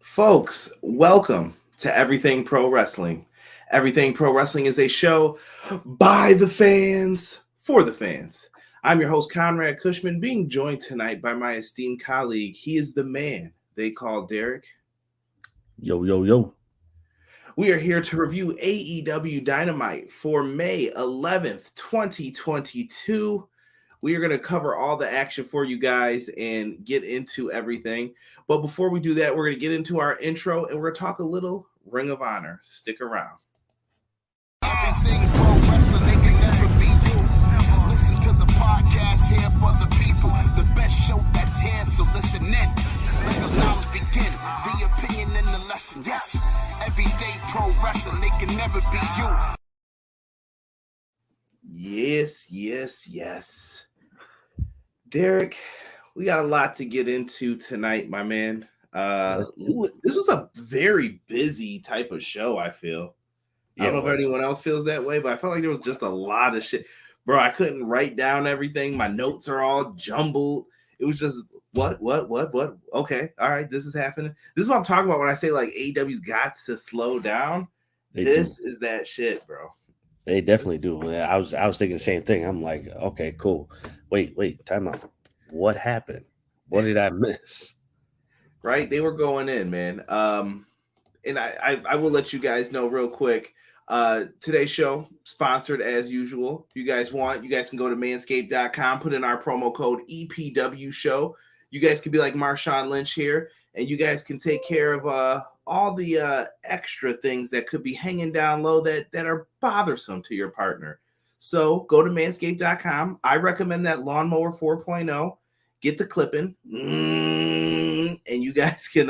Folks, welcome to Everything Pro Wrestling. Everything Pro Wrestling is a show by the fans, for the fans. I'm your host, Conrad Cushman, being joined tonight by my esteemed colleague. He is the man they call Derek. Yo, yo, yo. We are here to review AEW Dynamite for May 11th, 2022. We are going to cover all the action for you guys and get into everything. But before we do that, we're going to get into our intro and we're going to talk a little Ring of Honor. Stick around. Everything pro wrestling, they can never be you. Listen to the podcast here for the people. The best show that's here, so listen in. Let the knowledge begin. The opinion and the lesson, yes. Everyday pro wrestling, they can never be you. Yes. Derek, we got a lot to get into tonight, my man. This was a very busy type of show, I feel. I don't know if anyone else feels that way, but I felt like there was just a lot of shit. Bro, I couldn't write down everything. My notes are all jumbled. It was just, what? Okay, all right, this is happening. This is what I'm talking about when I say, like, AEW's got to slow down. This is that shit, bro. They definitely do. I was thinking the same thing. I'm like, okay, cool. Wait, time out. What happened? What did I miss? Right? They were going in, man. And I will let you guys know real quick. Today's show sponsored as usual. If you guys want, you guys can go to manscaped.com, put in our promo code EPW show. You guys can be like Marshawn Lynch here, and you guys can take care of all the extra things that could be hanging down low that are bothersome to your partner. So go to manscaped.com. I recommend that Lawnmower 4.0. Get the clipping, and you guys can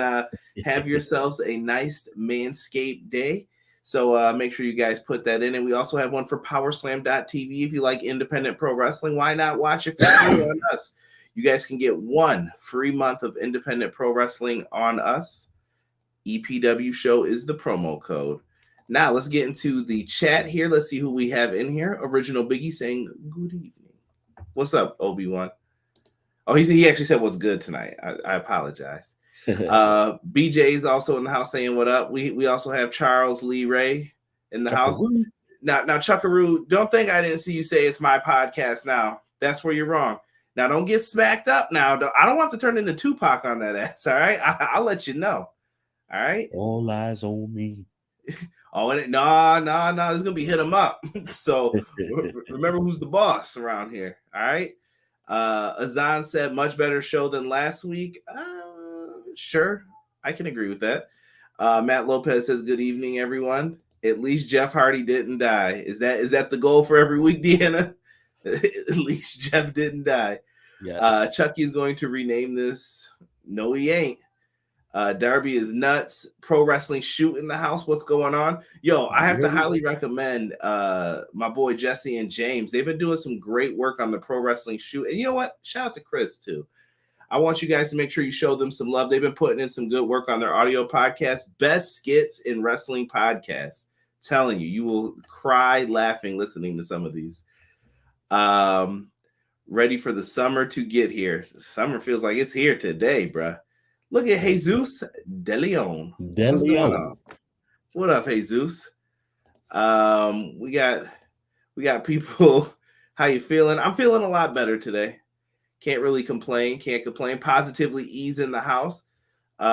have yourselves a nice Manscaped day. So make sure you guys put that in. And we also have one for powerslam.tv. If you like independent pro wrestling, why not watch it for free on us? You guys can get 1 free month of independent pro wrestling on us. EPW show is the promo code. Now let's get into the chat here. Let's see who we have in here. Original Biggie saying good evening. What's up, Obi-Wan? Oh, he actually said what's good tonight. I apologize. BJ is also in the house saying what up. We also have Charles Lee Ray in the house. Now, Chuckaroo, don't think I didn't see you say it's my podcast now. That's where you're wrong. Now, don't get smacked up now. I don't have to turn into Tupac on that ass, all right? I'll let you know. All right? All eyes on me. Oh, and no, it's going to be hit him up. So remember who's the boss around here, all right? Azan said much better show than last week. Sure, I can agree with that. Matt Lopez says good evening, everyone. At least Jeff Hardy didn't die. Is that the goal for every week, Deanna? At least Jeff didn't die. Yes. Chucky is going to rename this. No, he ain't. Darby is nuts. Pro wrestling shoot in the house. What's going on? Yo, I have to highly recommend my boy Jesse and James. They've been doing some great work on the pro wrestling shoot. And you know what? Shout out to Chris too. I want you guys to make sure you show them some love. They've been putting in some good work on their audio podcast. Best skits in wrestling podcasts. Telling you, you will cry laughing listening to some of these. Ready for the summer to get here. Summer feels like it's here today, bruh. Look at Jesus De Leon. What's going on? What up, Jesus? We got people. How you feeling? I'm feeling a lot better today. Can't really complain. Can't complain. Positively ease in the house.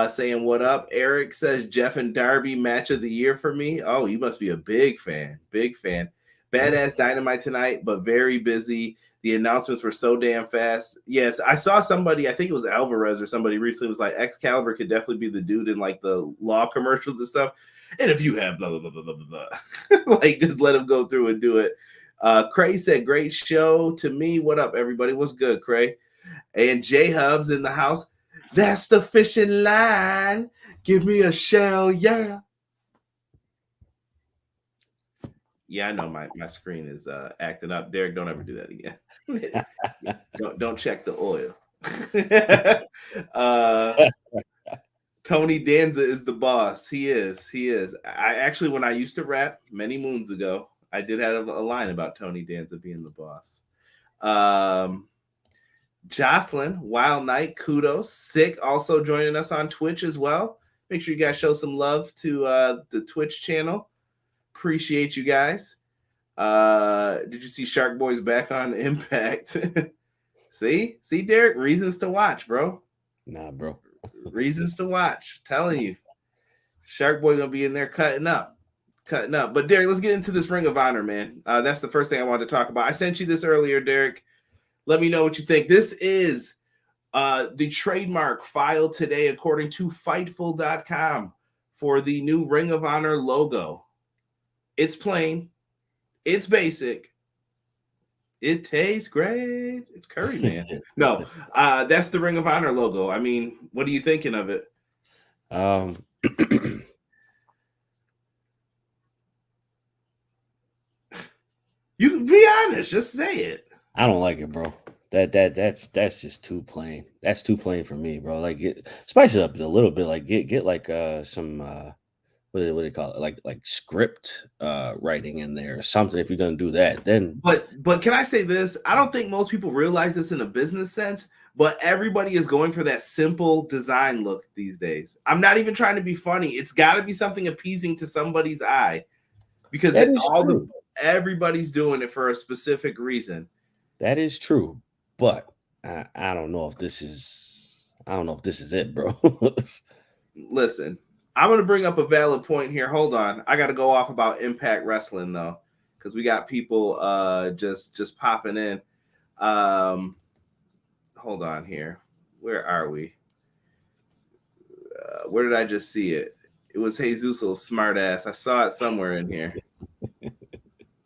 Saying what up. Eric says Jeff and Darby match of the year for me. Oh, you must be a big fan. Big fan. Badass Dynamite tonight, but very busy. The announcements were so damn fast. Yes, I saw somebody, I think it was Alvarez or somebody recently was like, Excalibur could definitely be the dude in like the law commercials and stuff. And if you have blah, blah, blah, blah, blah, blah, like just let him go through and do it. Cray said, great show to me. What up, everybody? What's good, Cray? And J Hubs in the house. That's the fishing line. Give me a shell, yeah. Yeah, I know my screen is acting up. Derek, don't ever do that again. don't check the oil. Tony Danza is the boss. He is. I actually, when I used to rap many moons ago, I did have a line about Tony Danza being the boss. Jocelyn, Wild Night, kudos. Sick also joining us on Twitch as well. Make sure you guys show some love to the Twitch channel. Appreciate you guys. Did you see Shark Boy's back on Impact? See, Derek, reasons to watch, bro. Nah, bro. Reasons to watch. Telling you, Shark Boy gonna be in there cutting up. But Derek, let's get into this Ring of Honor, man. That's the first thing I wanted to talk about. I sent you this earlier, Derek. Let me know what you think. This is the trademark filed today, according to Fightful.com, for the new Ring of Honor logo. It's plain. It's basic. It tastes great. It's curry, man. No, that's the Ring of Honor logo. I mean, what are you thinking of it? You can be honest. Just say it. I don't like it, bro. That's just too plain. That's too plain for me, bro. Like, spice it up a little bit. Like, get like some what do they call it? Like script writing in there or something. If you're gonna do that, then. But can I say this? I don't think most people realize this in a business sense, but everybody is going for that simple design look these days. I'm not even trying to be funny. It's got to be something appeasing to somebody's eye, because everybody's doing it for a specific reason. That is true, but I don't know if this is. I don't know if this is it, bro. Listen, I'm going to bring up a valid point here. Hold on. I got to go off about Impact Wrestling, though, because we got people just popping in. Hold on here. Where are we? Where did I just see it? It was Jesus, little smart ass. I saw it somewhere in here.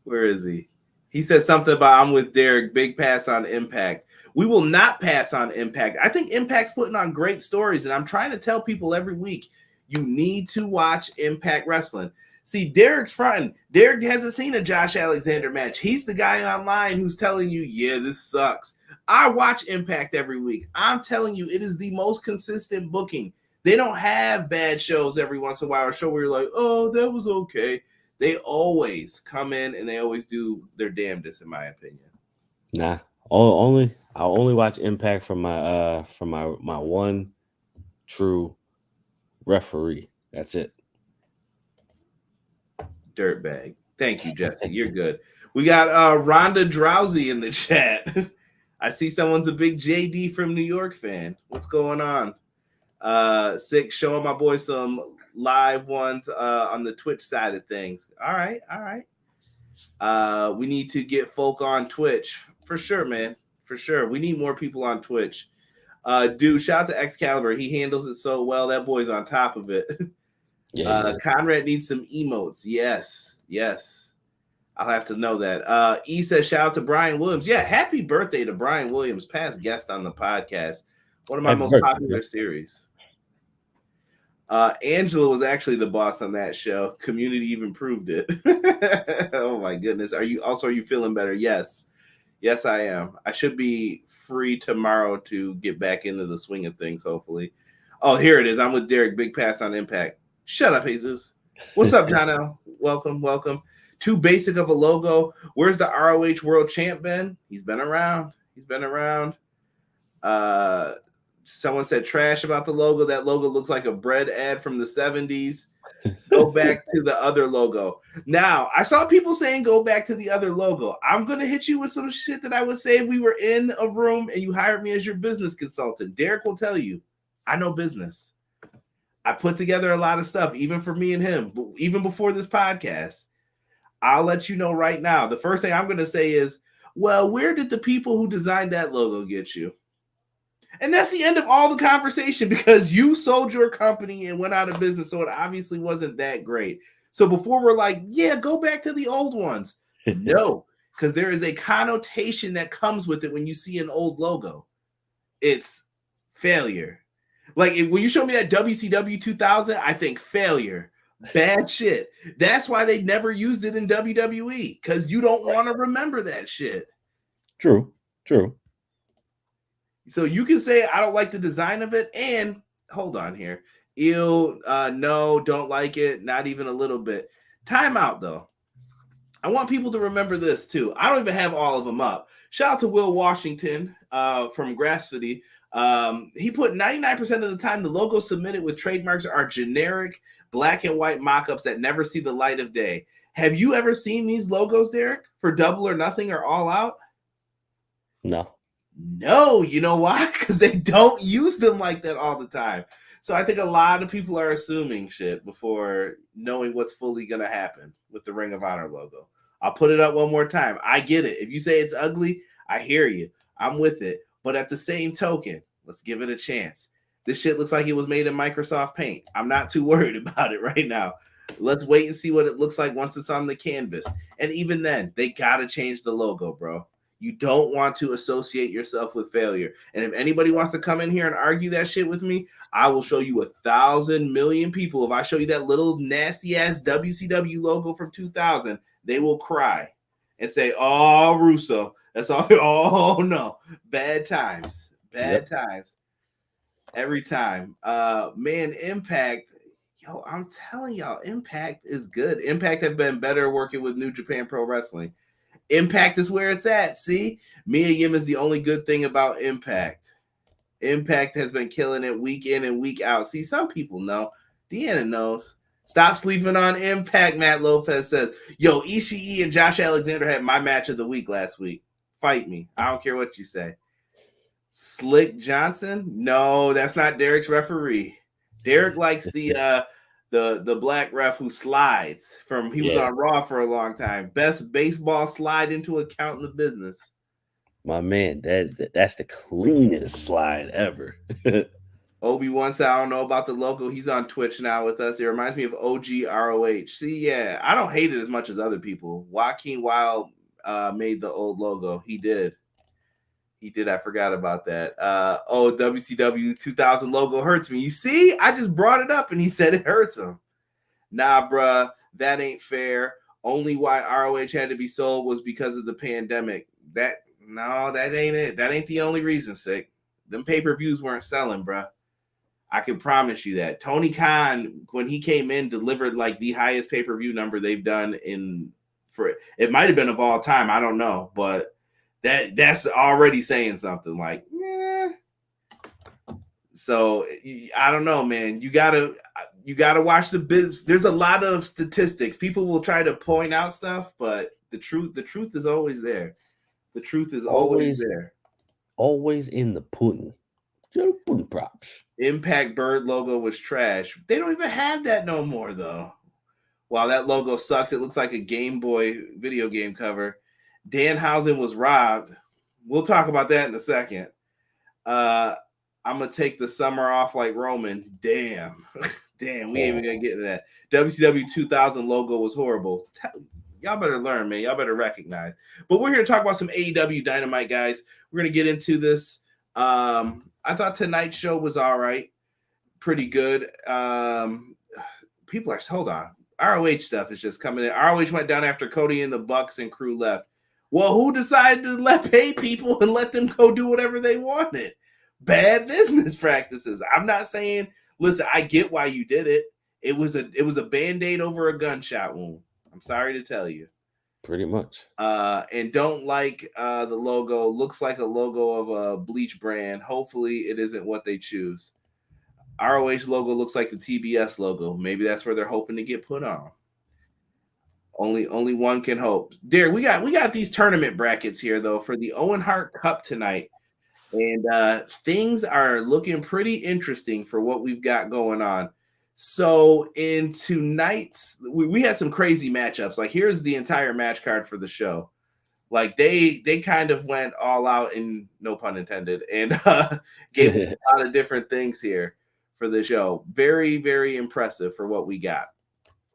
Where is he? He said something about I'm with Derek. Big pass on Impact. We will not pass on Impact. I think Impact's putting on great stories, and I'm trying to tell people every week, you need to watch Impact Wrestling. See, Derek's fronting. Derek hasn't seen a Josh Alexander match. He's the guy online who's telling you, yeah, this sucks. I watch Impact every week. I'm telling you, it is the most consistent booking. They don't have bad shows every once in a while, or a show where you're like, oh, that was okay. They always come in and they always do their damnedest, in my opinion. Nah, I'll only watch Impact from my one true referee. That's it. Dirtbag. Thank you, Jesse. You're good. We got Rhonda Drowsy in the chat. I see someone's a big JD from New York fan. What's going on? Sick, showing my boy some live ones on the Twitch side of things. All right. We need to get folk on Twitch for sure, man. For sure. We need more people on Twitch. Dude, shout out to Excalibur. He handles it so well. That boy's on top of it. Yeah. Conrad needs some emotes. Yes. I'll have to know that. E says shout out to Brian Williams. Yeah, happy birthday to Brian Williams, past guest on the podcast. One of my most popular series. Angela was actually the boss on that show. Community even proved it. Oh my goodness. Are you feeling better? Yes, I am. I should be free tomorrow to get back into the swing of things, hopefully. Oh, here it is. I'm with Derek. Big pass on Impact. Shut up, Jesus. What's up, John L? Welcome. Too basic of a logo. Where's the ROH World Champ been? He's been around. Someone said trash about the logo. That logo looks like a bread ad from the 70s. Go back to the other logo. Now, I saw people saying go back to the other logo. I'm going to hit you with some shit that I would say if we were in a room and you hired me as your business consultant. Derek will tell you, I know business. I put together a lot of stuff, even for me and him, but even before this podcast. I'll let you know right now. The first thing I'm going to say is, well, where did the people who designed that logo get you? And that's the end of all the conversation, because you sold your company and went out of business, so it obviously wasn't that great. So before we're like, yeah, go back to the old ones. No, because there is a connotation that comes with it when you see an old logo. It's failure. Like when you show me that WCW 2000, I think failure. Bad shit. That's why they never used it in WWE, because you don't want to remember that shit. True. So you can say I don't like the design of it, and hold on here. Ew, no, don't like it, not even a little bit. Time out, though. I want people to remember this, too. I don't even have all of them up. Shout out to Will Washington from Grass City. He put 99% of the time the logos submitted with trademarks are generic black and white mock-ups that never see the light of day. Have you ever seen these logos, Derek, for Double or Nothing or All Out? No, you know why? Because they don't use them like that all the time. So I think a lot of people are assuming shit before knowing what's fully going to happen with the Ring of Honor logo. I'll put it up one more time. I get it. If you say it's ugly, I hear you. I'm with it. But at the same token, let's give it a chance. This shit looks like it was made in Microsoft Paint. I'm not too worried about it right now. Let's wait and see what it looks like once it's on the canvas. And even then, they got to change the logo, bro. You don't want to associate yourself with failure. And if anybody wants to come in here and argue that shit with me, I will show you 1,000 million people. If I show you that little nasty ass WCW logo from 2000, they will cry and say, "Oh, Russo, that's all." Oh no, bad times, bad times, every time. Man, Impact. Yo, I'm telling y'all, Impact is good. Impact have been better working with New Japan Pro Wrestling. Impact is where it's at. See, Mia Yim is the only good thing about Impact. Impact has been killing it week in and week out. See, some people know. Deanna knows. Stop sleeping on Impact, Matt Lopez says. Yo, Ishii and Josh Alexander had my match of the week last week. Fight me. I don't care what you say. Slick Johnson? No, that's not Derek's referee. Derek likes the black ref who slides from he was on Raw for a long time. Best baseball slide into account in the business. My man, that's the cleanest slide ever. Obi-Wan said, I don't know about the logo. He's on Twitch now with us. It reminds me of OG ROH. See, yeah, I don't hate it as much as other people. Joaquin Wilde made the old logo. He did. I forgot about that. WCW 2000 logo hurts me. You see, I just brought it up and he said it hurts him. Nah, bruh, that ain't fair. Only why ROH had to be sold was because of the pandemic. That ain't it. That ain't the only reason, sick. Them pay-per-views weren't selling, bruh. I can promise you that. Tony Khan, when he came in, delivered like the highest pay-per-view number they've done it might have been of all time. I don't know, but that's already saying something. Like, So I don't know, man. You gotta watch the biz. There's a lot of statistics. People will try to point out stuff, but the truth is always there. The truth is always there. Always in the pudding. Pudding props. Impact Bird logo was trash. They don't even have that no more, though. While that logo sucks, it looks like a Game Boy video game cover. Danhausen was robbed. We'll talk about that in a second. I'm going to take the summer off like Roman. Damn, we ain't even going to get to that. WCW 2000 logo was horrible. Y'all better learn, man. Y'all better recognize. But we're here to talk about some AEW Dynamite, guys. We're going to get into this. I thought tonight's show was all right. Pretty good. People are, hold on. ROH stuff is just coming in. ROH went down after Cody and the Bucks and crew left. Well, who decided to let pay people and let them go do whatever they wanted? Bad business practices. I'm not saying, listen, I get why you did it. It was a Band-Aid over a gunshot wound. I'm sorry to tell you. Pretty much. And don't like the logo. Looks like a logo of a bleach brand. Hopefully it isn't what they choose. ROH logo looks like the TBS logo. Maybe that's where they're hoping to get put on. Only one can hope. Derek, we got these tournament brackets here though for the Owen Hart Cup tonight, and things are looking pretty interesting for what we've got going on. So in tonight's, we had some crazy matchups. Like here's the entire match card for the show. Like they kind of went all out, in no pun intended, and gave a lot of different things here for the show. Very, very impressive for what we got.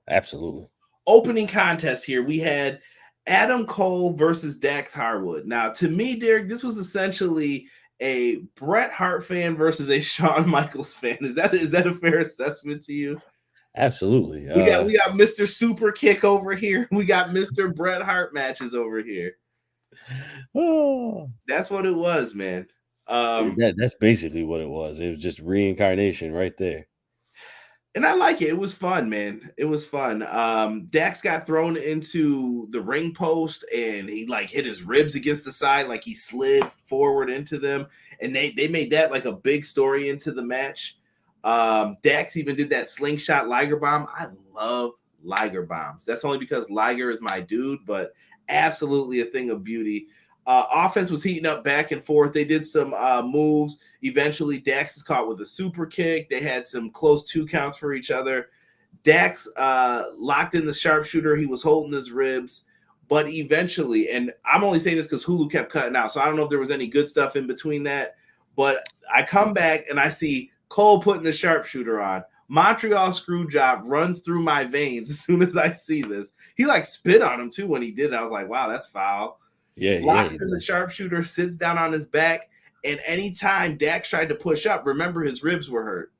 Absolutely. Opening contest here, we had Adam Cole versus Dax Harwood. Now, to me, Derek, this was essentially a Bret Hart fan versus a Shawn Michaels fan. Is that a fair assessment to you? Absolutely. We got Mr. Super Kick over here. We got Mr. Bret Hart matches over here. That's what it was, man. That's basically what it was. It was just reincarnation right there. And I like it. It was fun, man. It was fun. Dax got thrown into the ring post and he like hit his ribs against the side, like he slid forward into them. and they made that like a big story into the match. Dax even did that slingshot Liger bomb. I love Liger bombs. That's only because Liger is my dude, but absolutely a thing of beauty. Offense was heating up back and forth. They did some moves. Eventually, Dax is caught with a super kick. They had some close 2 counts for each other. Dax locked in the sharpshooter. He was holding his ribs. But eventually, and I'm only saying this because Hulu kept cutting out, so I don't know if there was any good stuff in between that. But I come back and I see Cole putting the sharpshooter on. Montreal Screwjob runs through my veins as soon as I see this. He like spit on him too when he did it. I was like, wow, that's foul. Yeah, Locks in the sharpshooter, sits down on his back, and anytime Dax tried to push up, remember his ribs were hurt,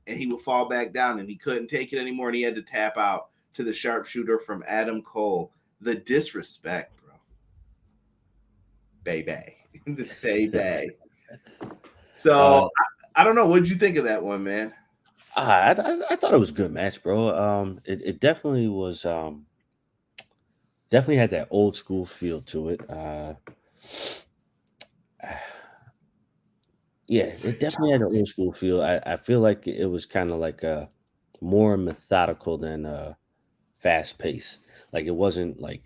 and he would fall back down, and he couldn't take it anymore, and he had to tap out to the sharpshooter from Adam Cole. The disrespect, bro. Baby. Baby. So, I don't know. What did you think of that one, man? I thought it was a good match, bro. It definitely was... definitely had that old school feel to it. Yeah, it definitely had an old school feel. I feel like it was kind of like more methodical than fast pace. Like it wasn't like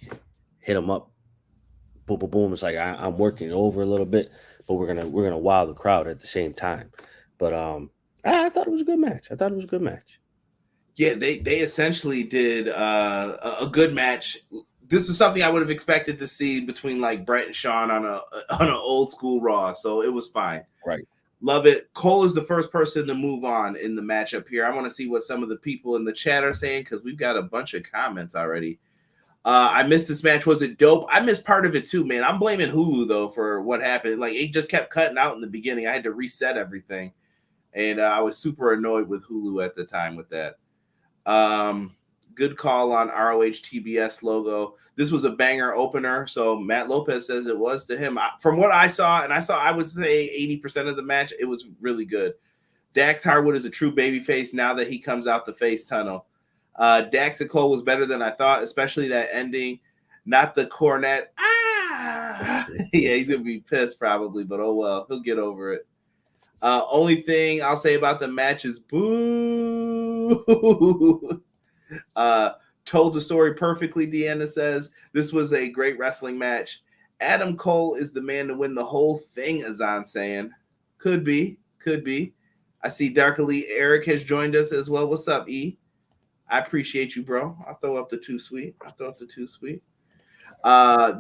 hit them up, boom, boom, boom. It's like I'm working over a little bit, but we're gonna wow the crowd at the same time. But I thought it was a good match. Yeah, they essentially did a good match. This is something I would have expected to see between like Brett and Sean on an old school Raw, so it was fine. Right. Love it. Cole is the first person to move on in the matchup here. I want to see what some of the people in the chat are saying because we've got a bunch of comments already. I missed this match. Was it dope? I missed part of it too, man. I'm blaming Hulu though for what happened. Like it just kept cutting out in the beginning. I had to reset everything, and I was super annoyed with Hulu at the time with that. Good call on ROH TBS logo. This was a banger opener. So Matt Lopez says it was to him. From what I saw, I would say 80% of the match, it was really good. Dax Harwood is a true babyface now that he comes out the face tunnel. Dax and Cole was better than I thought, especially that ending. Not the cornet. Yeah, he's going to be pissed probably, but oh well. He'll get over it. Only thing I'll say about the match is boo. Told the story perfectly, Deanna says. This was a great wrestling match. Adam Cole is the man to win the whole thing, Azan saying. Could be. I see Dark Elite Eric has joined us as well. What's up, E? I appreciate you, bro. I'll throw up the too sweet.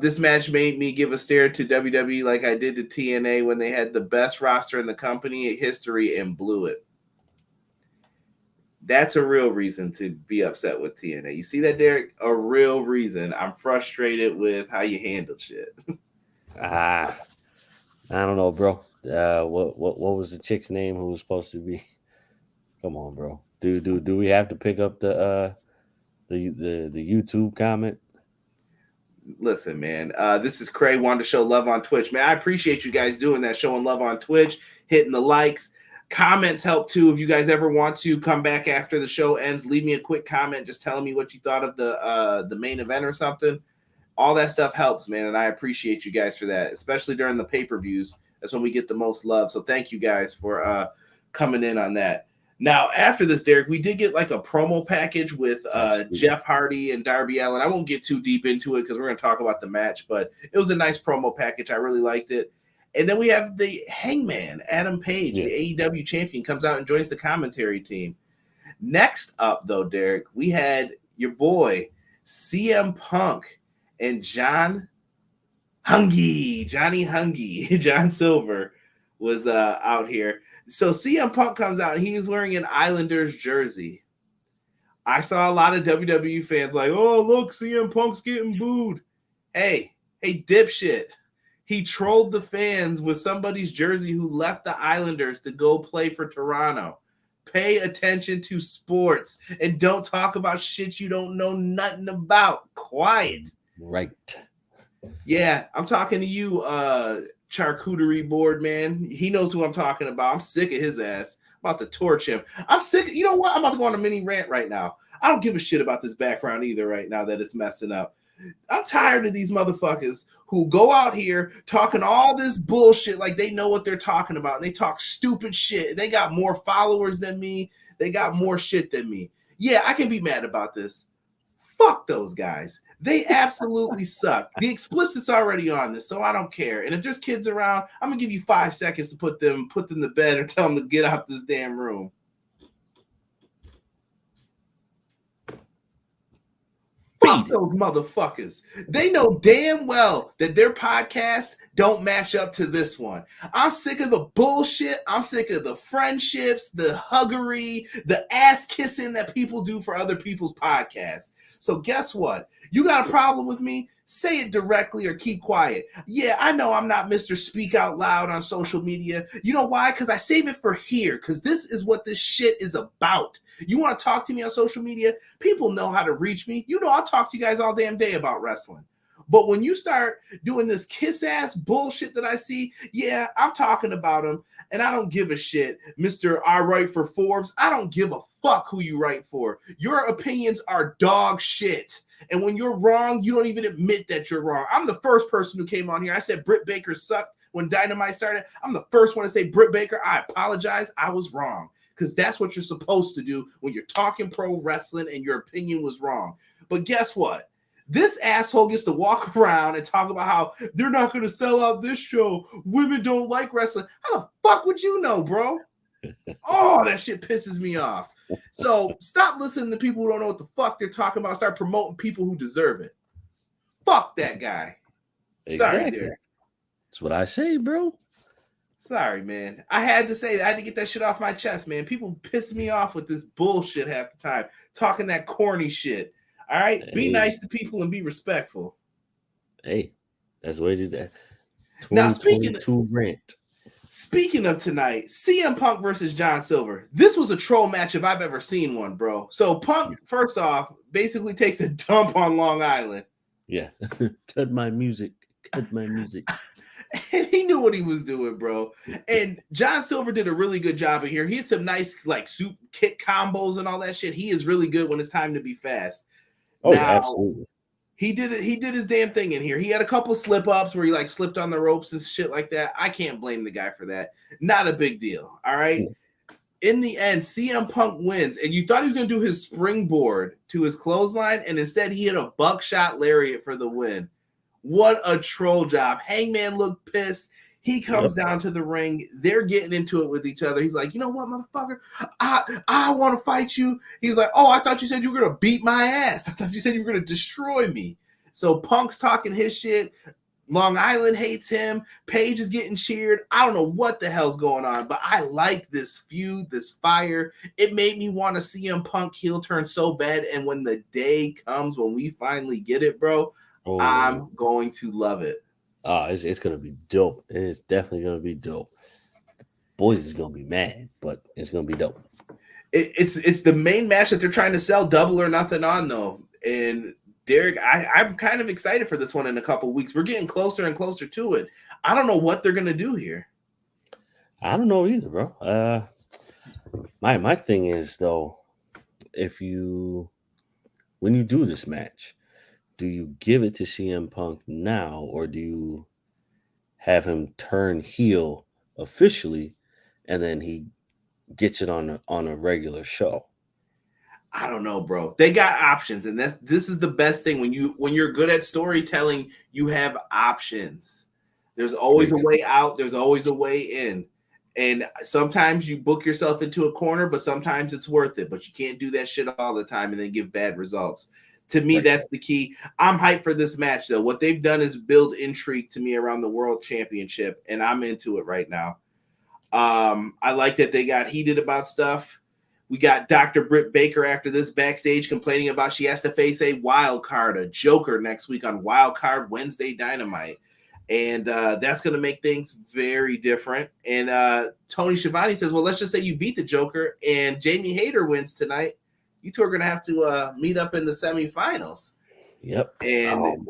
This match made me give a stare to WWE like I did to TNA when they had the best roster in the company in history and blew it. That's a real reason to be upset with TNA. You see that, Derek? A real reason. I'm frustrated with how you handled shit. I don't know, bro. What was the chick's name who was supposed to be? Come on, bro. Do we have to pick up the YouTube comment? Listen, man. This is Cray wanted to show love on Twitch. Man, I appreciate you guys doing that, showing love on Twitch, hitting the likes. Comments help too. If you guys ever want to come back after the show ends, leave me a quick comment just telling me what you thought of the main event or something. All that stuff helps, man, and I appreciate you guys for that, especially during the pay-per-views. That's when we get the most love. So thank you guys for coming in on that. Now, after this, Derek, we did get like a promo package with Jeff Hardy and Darby Allin. I won't get too deep into it because we're going to talk about the match, but it was a nice promo package. I really liked it. And then we have the Hangman, Adam Page, the AEW champion, comes out and joins the commentary team. Next up, though, Derek, we had your boy, CM Punk and Johnny Hungy, John Silver was out here. So CM Punk comes out, and he is wearing an Islanders jersey. I saw a lot of WWE fans like, oh, look, CM Punk's getting booed. Hey, dipshit. He trolled the fans with somebody's jersey who left the Islanders to go play for Toronto. Pay attention to sports and don't talk about shit you don't know nothing about. Quiet. Right. Yeah, I'm talking to you, charcuterie board man. He knows who I'm talking about. I'm sick of his ass. I'm about to torch him. I'm sick. You know what? I'm about to go on a mini rant right now. I don't give a shit about this background either right now that it's messing up. I'm tired of these motherfuckers who go out here talking all this bullshit like they know what they're talking about. And they talk stupid shit. They got more followers than me. They got more shit than me. Yeah, I can be mad about this. Fuck those guys. They absolutely suck. The explicit's already on this, so I don't care. And if there's kids around, I'm gonna give you 5 seconds to put them to bed or tell them to get out this damn room. Fuck those motherfuckers. They know damn well that their podcasts don't match up to this one. I'm sick of the bullshit. I'm sick of the friendships, the huggery, the ass kissing that people do for other people's podcasts. So guess what? You got a problem with me? Say it directly or keep quiet. Yeah, I know I'm not Mr. Speak Out Loud on social media. You know why? Because I save it for here, because this is what this shit is about. You want to talk to me on social media? People know how to reach me. You know I'll talk to you guys all damn day about wrestling. But when you start doing this kiss-ass bullshit that I see, yeah, I'm talking about them, and I don't give a shit. Mr. I write for Forbes, I don't give a fuck who you write for. Your opinions are dog shit. And when you're wrong, you don't even admit that you're wrong. I'm the first person who came on here. I said Britt Baker sucked when Dynamite started. I'm the first one to say Britt Baker, I apologize. I was wrong. Because that's what you're supposed to do when you're talking pro wrestling and your opinion was wrong. But guess what? This asshole gets to walk around and talk about how they're not going to sell out this show. Women don't like wrestling. How the fuck would you know, bro? Oh, that shit pisses me off. So stop listening to people who don't know what the fuck they're talking about. Start promoting people who deserve it. Fuck that guy. Exactly. Sorry, Derek. That's what I say, bro. Sorry, man. I had to say that. I had to get that shit off my chest, man. People piss me off with this bullshit half the time. Talking that corny shit. All right? Hey. Be nice to people and be respectful. Hey, that's the way to do that. Now, speaking of tonight, CM Punk versus John Silver. This was a troll match if I've ever seen one, bro. So Punk, first off, basically takes a dump on Long Island. Yeah. Cut my music. Cut my music. And he knew what he was doing, bro. And John Silver did a really good job in here. He had some nice, like, soup kick combos and all that shit. He is really good when it's time to be fast. Oh, now, yeah, absolutely. He did it. He did his damn thing in here. He had a couple slip ups where he like slipped on the ropes and shit like that. I can't blame the guy for that. Not a big deal. All right. In the end, CM Punk wins, and you thought he was going to do his springboard to his clothesline, and instead he hit a buckshot lariat for the win. What a troll job. Hangman looked pissed. He comes down to the ring. They're getting into it with each other. He's like, you know what, motherfucker? I want to fight you. He's like, oh, I thought you said you were going to beat my ass. I thought you said you were going to destroy me. So Punk's talking his shit. Long Island hates him. Paige is getting cheered. I don't know what the hell's going on, but I like this feud, this fire. It made me want to see CM Punk heel turn so bad. And when the day comes when we finally get it, bro, I'm going to love it. It's going to be dope. It's definitely going to be dope. Boys is going to be mad, but it's going to be dope. It's the main match that they're trying to sell Double or Nothing on, though. And Derek, I'm kind of excited for this one in a couple weeks. We're getting closer and closer to it. I don't know what they're going to do here. I don't know either, bro. My thing is, though, when you do this match, do you give it to CM Punk now, or do you have him turn heel officially, and then he gets it on a regular show? I don't know, bro. They got options, and this is the best thing when you're good at storytelling. You have options. There's always a way out. There's always a way in. And sometimes you book yourself into a corner, but sometimes it's worth it. But you can't do that shit all the time and then give bad results. To me, that's the key. I'm hyped for this match, though. What they've done is build intrigue to me around the World Championship, and I'm into it right now. I like that they got heated about stuff. We got Dr. Britt Baker after this backstage complaining about she has to face a wild card, a Joker next week on Wild Card Wednesday Dynamite. And that's going to make things very different. And Tony Schiavone says, well, let's just say you beat the Joker and Jamie Hayter wins tonight. You two are going to have to meet up in the semifinals. Yep. And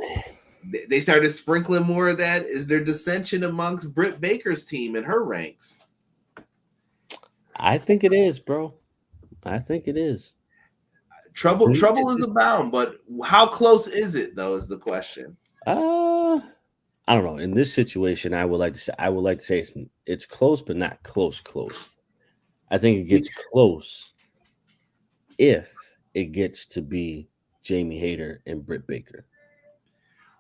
they started sprinkling more of that. Is there dissension amongst Britt Baker's team and her ranks? I think it is, bro. I think it is. Trouble is abound, but how close is it though? Is the question. I don't know. In this situation, I would like to say it's close, but not close. I think it gets close if it gets to be Jamie Hayter and Britt Baker.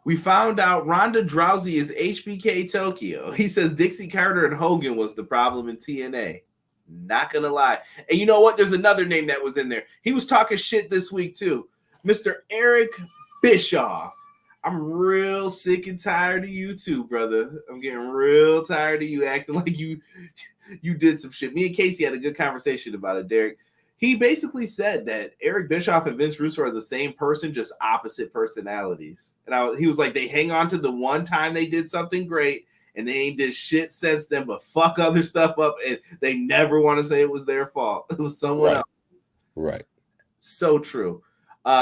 We found out Ronda Rousey is HBK Tokyo. He says Dixie Carter and Hogan was the problem in TNA. Not gonna lie. And you know what? There's another name that was in there. He was talking shit this week too. Mr. Eric Bischoff. I'm real sick and tired of you too, brother. I'm getting real tired of you acting like you did some shit. Me and Casey had a good conversation about it, Derek. He basically said that Eric Bischoff and Vince Russo are the same person, just opposite personalities. And he was like, they hang on to the one time they did something great, and they ain't did shit since then, but fuck other stuff up, and they never want to say it was their fault. It was someone else. Right. So true.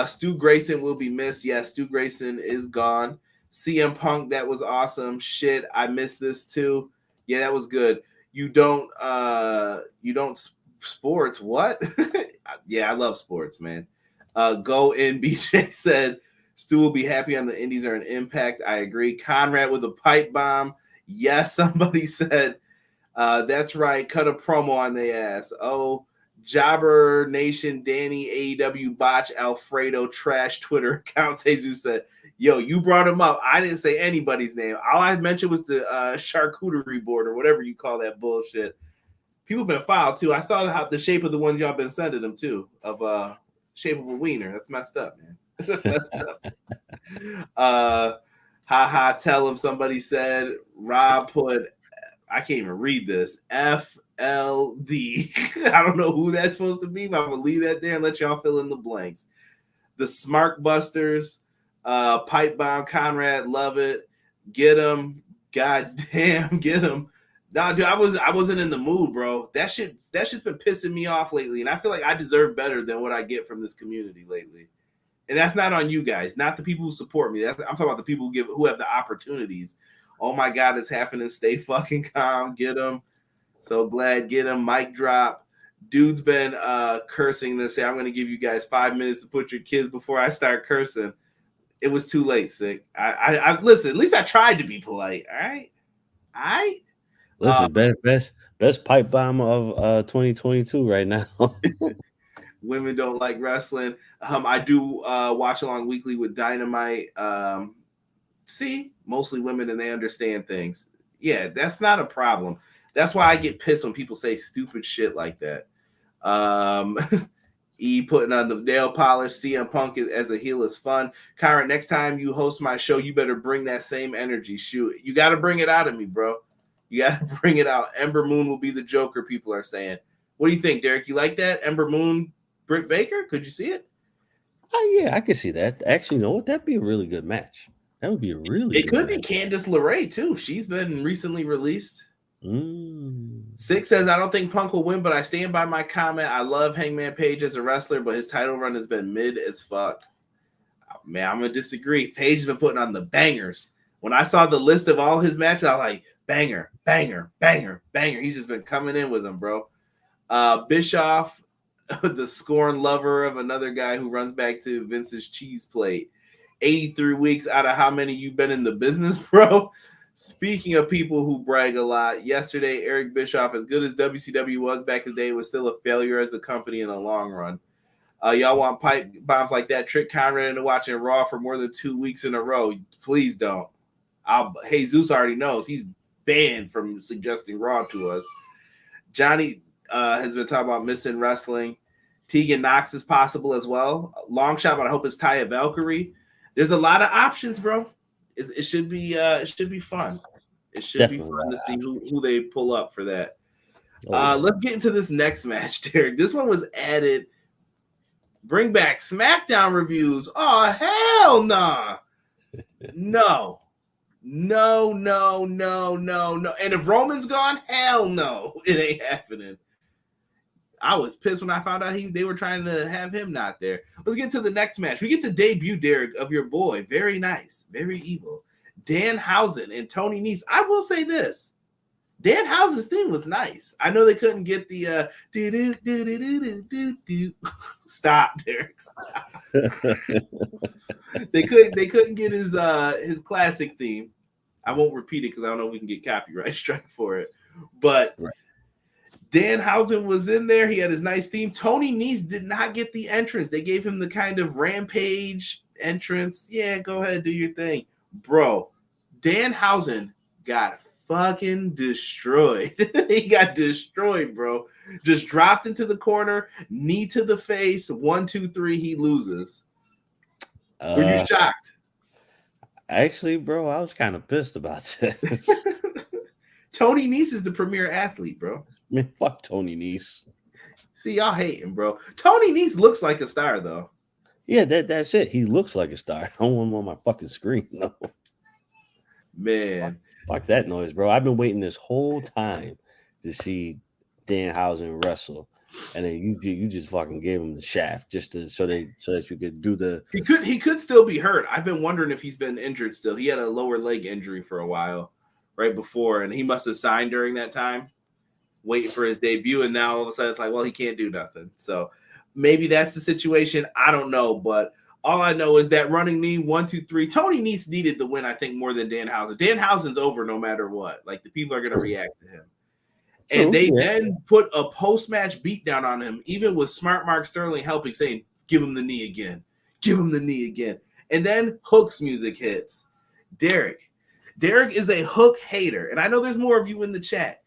Stu Grayson will be missed. Yes, Stu Grayson is gone. CM Punk, that was awesome. Shit, I missed this too. Yeah, that was good. You don't sports, what? Yeah, I love sports, man. Go in, BJ said Stu will be happy on the indies or an Impact. I agree. Conrad with a pipe bomb. Yes, somebody said that's right. Cut a promo on the ass. Oh, Jobber Nation, Danny, AEW Botch, Alfredo, Trash, Twitter account. Jesus said, yo, you brought him up. I didn't say anybody's name. All I mentioned was the charcuterie board or whatever you call that bullshit. People been filed too. I saw how the shape of the ones y'all been sending them too, of shape of a wiener. That's messed up, man. That's messed up. Tell him somebody said Rob put, I can't even read this, FLD. I don't know who that's supposed to be, but I'm gonna leave that there and let y'all fill in the blanks. The Smart Busters, Pipe Bomb, Conrad, love it. Get him. God damn, get him. Nah, dude, I wasn't in the mood, bro. That shit's been pissing me off lately, and I feel like I deserve better than what I get from this community lately. And that's not on you guys, not the people who support me. I'm talking about the people who have the opportunities. Oh my God, it's happening. Stay fucking calm. Get them. So glad. Get them. Mic drop. Dude's been cursing this. I'm going to give you guys 5 minutes to put your kids before I start cursing. It was too late, sick. I listen. At least I tried to be polite. All right. Listen, best pipe bomb of 2022 right now. Women don't like wrestling. I do watch along weekly with Dynamite. See, mostly women and they understand things. Yeah, that's not a problem. That's why I get pissed when people say stupid shit like that. E putting on the nail polish. CM Punk as a heel is fun. Kyra, next time you host my show, you better bring that same energy. Shoot, you got to bring it out of me, bro. You got to bring it out. Ember Moon will be the Joker, people are saying. What do you think, Derek? You like that? Ember Moon, Britt Baker? Could you see it? Yeah, I could see that. Actually, you know what? That'd be a really good match. That would be a really It could match. be Candice LeRae, too. She's been recently released. Six says, I don't think Punk will win, but I stand by my comment. I love Hangman Page as a wrestler, but his title run has been mid as fuck. Man, I'm going to disagree. Page has been putting on the bangers. When I saw the list of all his matches, I was like, banger, banger, banger, banger. He's just been coming in with them, bro. Bischoff, the scorn lover of another guy who runs back to Vince's cheese plate. 83 weeks out of how many you've been in the business, bro? Speaking of people who brag a lot, yesterday, Eric Bischoff, as good as WCW was back in the day, was still a failure as a company in the long run. Y'all want pipe bombs like that? Trick Conrad into watching Raw for more than 2 weeks in a row. Please don't. Jesus already knows. He's banned from suggesting Raw to us. Johnny has been talking about missing wrestling. Tegan Knox is possible as well. Long shot, but I hope it's Taya Valkyrie. There's a lot of options, bro. It should be fun. It should Definitely be fun to see who they pull up for that. Let's get into this next match, Derek. This one was added. Bring back SmackDown reviews. Oh, hell nah. No. And if Roman's gone, hell no. It ain't happening. I was pissed when I found out they were trying to have him not there. Let's get to the next match. We get the debut, Derek, of your boy. Very nice. Very evil. Danhausen and Tony Nese. I will say this. Danhausen's theme was nice. I know they couldn't get the stop, Derek. Stop. They couldn't get his classic theme. I won't repeat it because I don't know if we can get copyright strike for it. But Right. Danhausen was in there. He had his nice theme. Toni Nese did not get the entrance. They gave him the kind of Rampage entrance. Yeah, go ahead, do your thing. Bro, Danhausen got fucking destroyed. He got destroyed, bro. Just dropped into the corner, knee to the face. 1, 2, 3, he loses. Were you shocked? Actually, bro, I was kind of pissed about this. Toni Nese is the premier athlete, bro. Man, fuck Toni Nese. See, y'all hating, bro. Toni Nese looks like a star, though. Yeah, that's it. He looks like a star. I don't want him on my fucking screen, no. Man. Fuck that noise, bro. I've been waiting this whole time to see Danhausen wrestle, and then you just fucking gave him the shaft just so that you could do the. He could still be hurt. I've been wondering if he's been injured still. He had a lower leg injury for a while right before, and he must have signed during that time, waiting for his debut, and now all of a sudden it's like, well, he can't do nothing. So maybe that's the situation. I don't know, but all I know is that running knee, 1, 2, 3. Toni Nese needed the win, I think, more than Danhausen. Danhausen's over no matter what. Like, the people are going to react to him. And they then put a post-match beatdown on him, even with Smart Mark Sterling helping, saying, give him the knee again. Give him the knee again. And then Hook's music hits. Derek is a Hook hater. And I know there's more of you in the chat.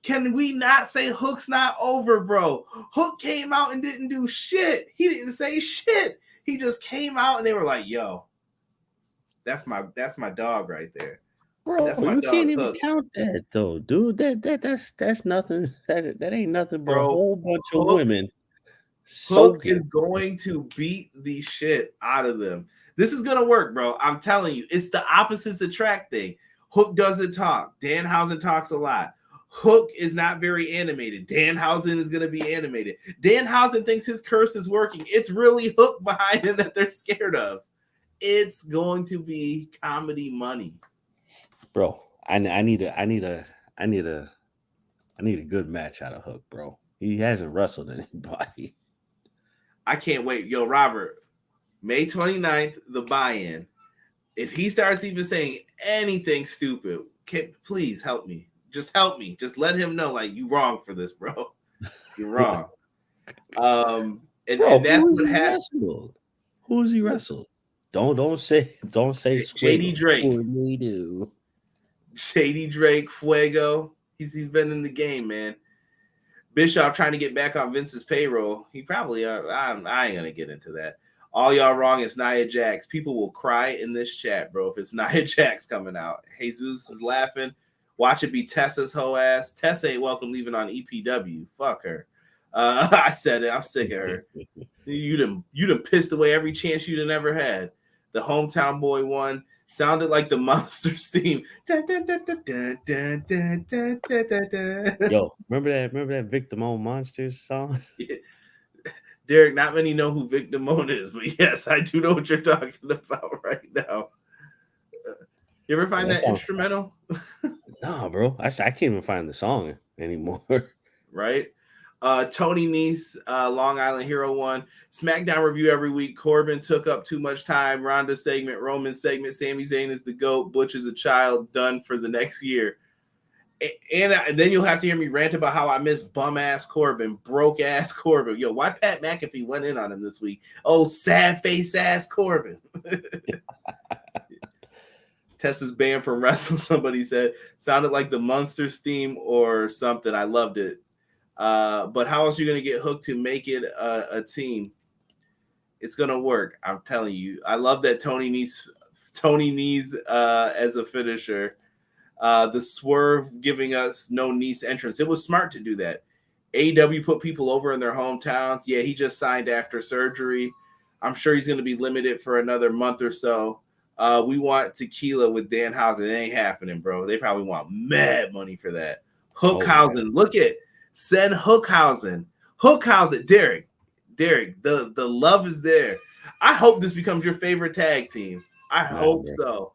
Can we not say Hook's not over, bro? Hook came out and didn't do shit. He didn't say shit. He just came out and they were like, yo, that's my dog right there. Bro, that's my you dog, can't even Hook. count that though, dude. That's nothing. That ain't nothing but Bro, a whole bunch of Hook- women. Hook is going to beat the shit out of them. This is gonna work, bro. I'm telling you, it's the opposites attract thing. Hook doesn't talk. Danhausen talks a lot. Hook is not very animated. Danhausen is going to be animated. Danhausen thinks his curse is working. It's really Hook behind him that they're scared of. It's going to be comedy money, bro. I need a good match out of Hook, bro. He hasn't wrestled anybody. I can't wait. Yo, Robert, May 29th, the buy-in. If he starts even saying anything stupid, please help me. Just help me. Just let him know, like, you wrong for this, bro. You're wrong. And that's what happened. Who has he wrestled? Don't say JD Drake. JD Drake, Fuego. He's been in the game, man. Bischoff trying to get back on Vince's payroll. He probably I ain't gonna get into that. All y'all wrong. It's Nia Jax. People will cry in this chat, bro, if it's Nia Jax coming out. Jesus is laughing. Watch it be Tessa's hoe ass. Tessa ain't welcome leaving on EPW. Fuck her. I said it. I'm sick of her. You done pissed away every chance you'd have ever had. The hometown boy won. Sounded like the Monsters theme. Yo, remember that Vic Damone Monsters song? Yeah. Derek, not many know who Vic Damone is, but yes, I do know what you're talking about right now. You ever find that instrumental? No, bro. I can't even find the song anymore. Right? Toni Nese, Long Island Hero 1. SmackDown review every week. Corbin took up too much time. Ronda segment, Roman segment. Sami Zayn is the GOAT. Butch is a child. Done for the next year. And then you'll have to hear me rant about how I miss bum-ass Corbin, broke-ass Corbin. Yo, why Pat McAfee went in on him this week? Oh, sad-face-ass Corbin. Tessa's banned from wrestling, somebody said. Sounded like the Monsters theme or something. I loved it. But how else are you going to get Hook to make it a team? It's going to work. I'm telling you. I love that Toni Nese as a finisher. The swerve giving us no Nese entrance. It was smart to do that. AEW put people over in their hometowns. Yeah, he just signed after surgery. I'm sure he's going to be limited for another month or so. We want tequila with Danhausen. It ain't happening, bro. They probably want mad money for that. Hookhausen. Look at send Hookhausen. Hookhausen. Derek, the love is there. I hope this becomes your favorite tag team. I hope so.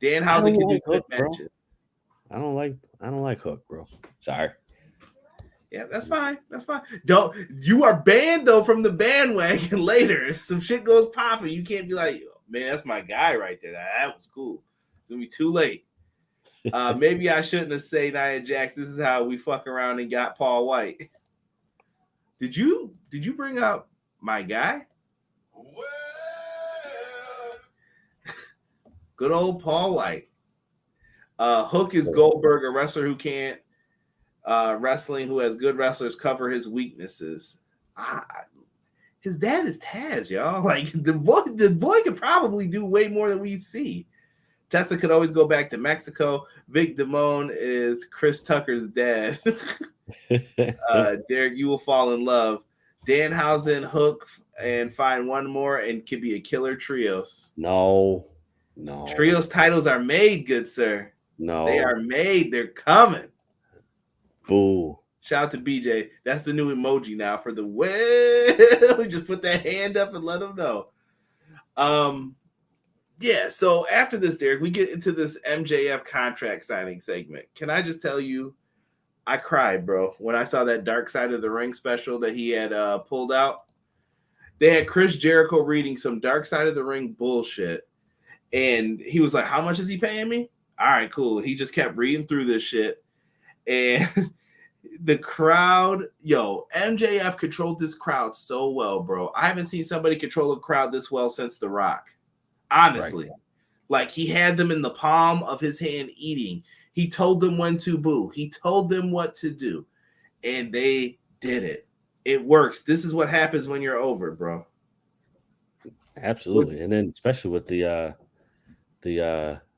Danhausen can do good matches. I don't like Hook, bro. Sorry. Yeah, that's fine. That's fine. You are banned though from the bandwagon later. If some shit goes popping, you can't be like, man, that's my guy right there. That was cool. It's gonna be too late. Maybe I shouldn't have said Nia Jax. This is how we fuck around and got Paul White. Did you bring up my guy? Well, Good old Paul White. Hook is Goldberg, a wrestler who can't wrestling, who has good wrestlers cover his weaknesses. His dad is Taz, y'all. Like the boy could probably do way more than we see. Tessa could always go back to Mexico. Vic Damone is Chris Tucker's dad. Derek, you will fall in love. Danhausen, Hook, and find one more and could be a killer trios. No. Trios titles are made, good sir. No. They are made. They're coming. Boo. Shout out to BJ. That's the new emoji now for the well. We just put that hand up and let them know. Yeah, so after this, Derek, we get into this MJF contract signing segment. Can I just tell you, I cried, bro, when I saw that Dark Side of the Ring special that he had pulled out. They had Chris Jericho reading some Dark Side of the Ring bullshit. And he was like, how much is he paying me? All right, cool. He just kept reading through this shit. And the crowd, MJF controlled this crowd so well, bro. I haven't seen somebody control a crowd this well since The Rock. Honestly. Right. Like, he had them in the palm of his hand eating. He told them when to boo. He told them what to do. And they did it. It works. This is what happens when you're over, bro. Absolutely. And then especially with the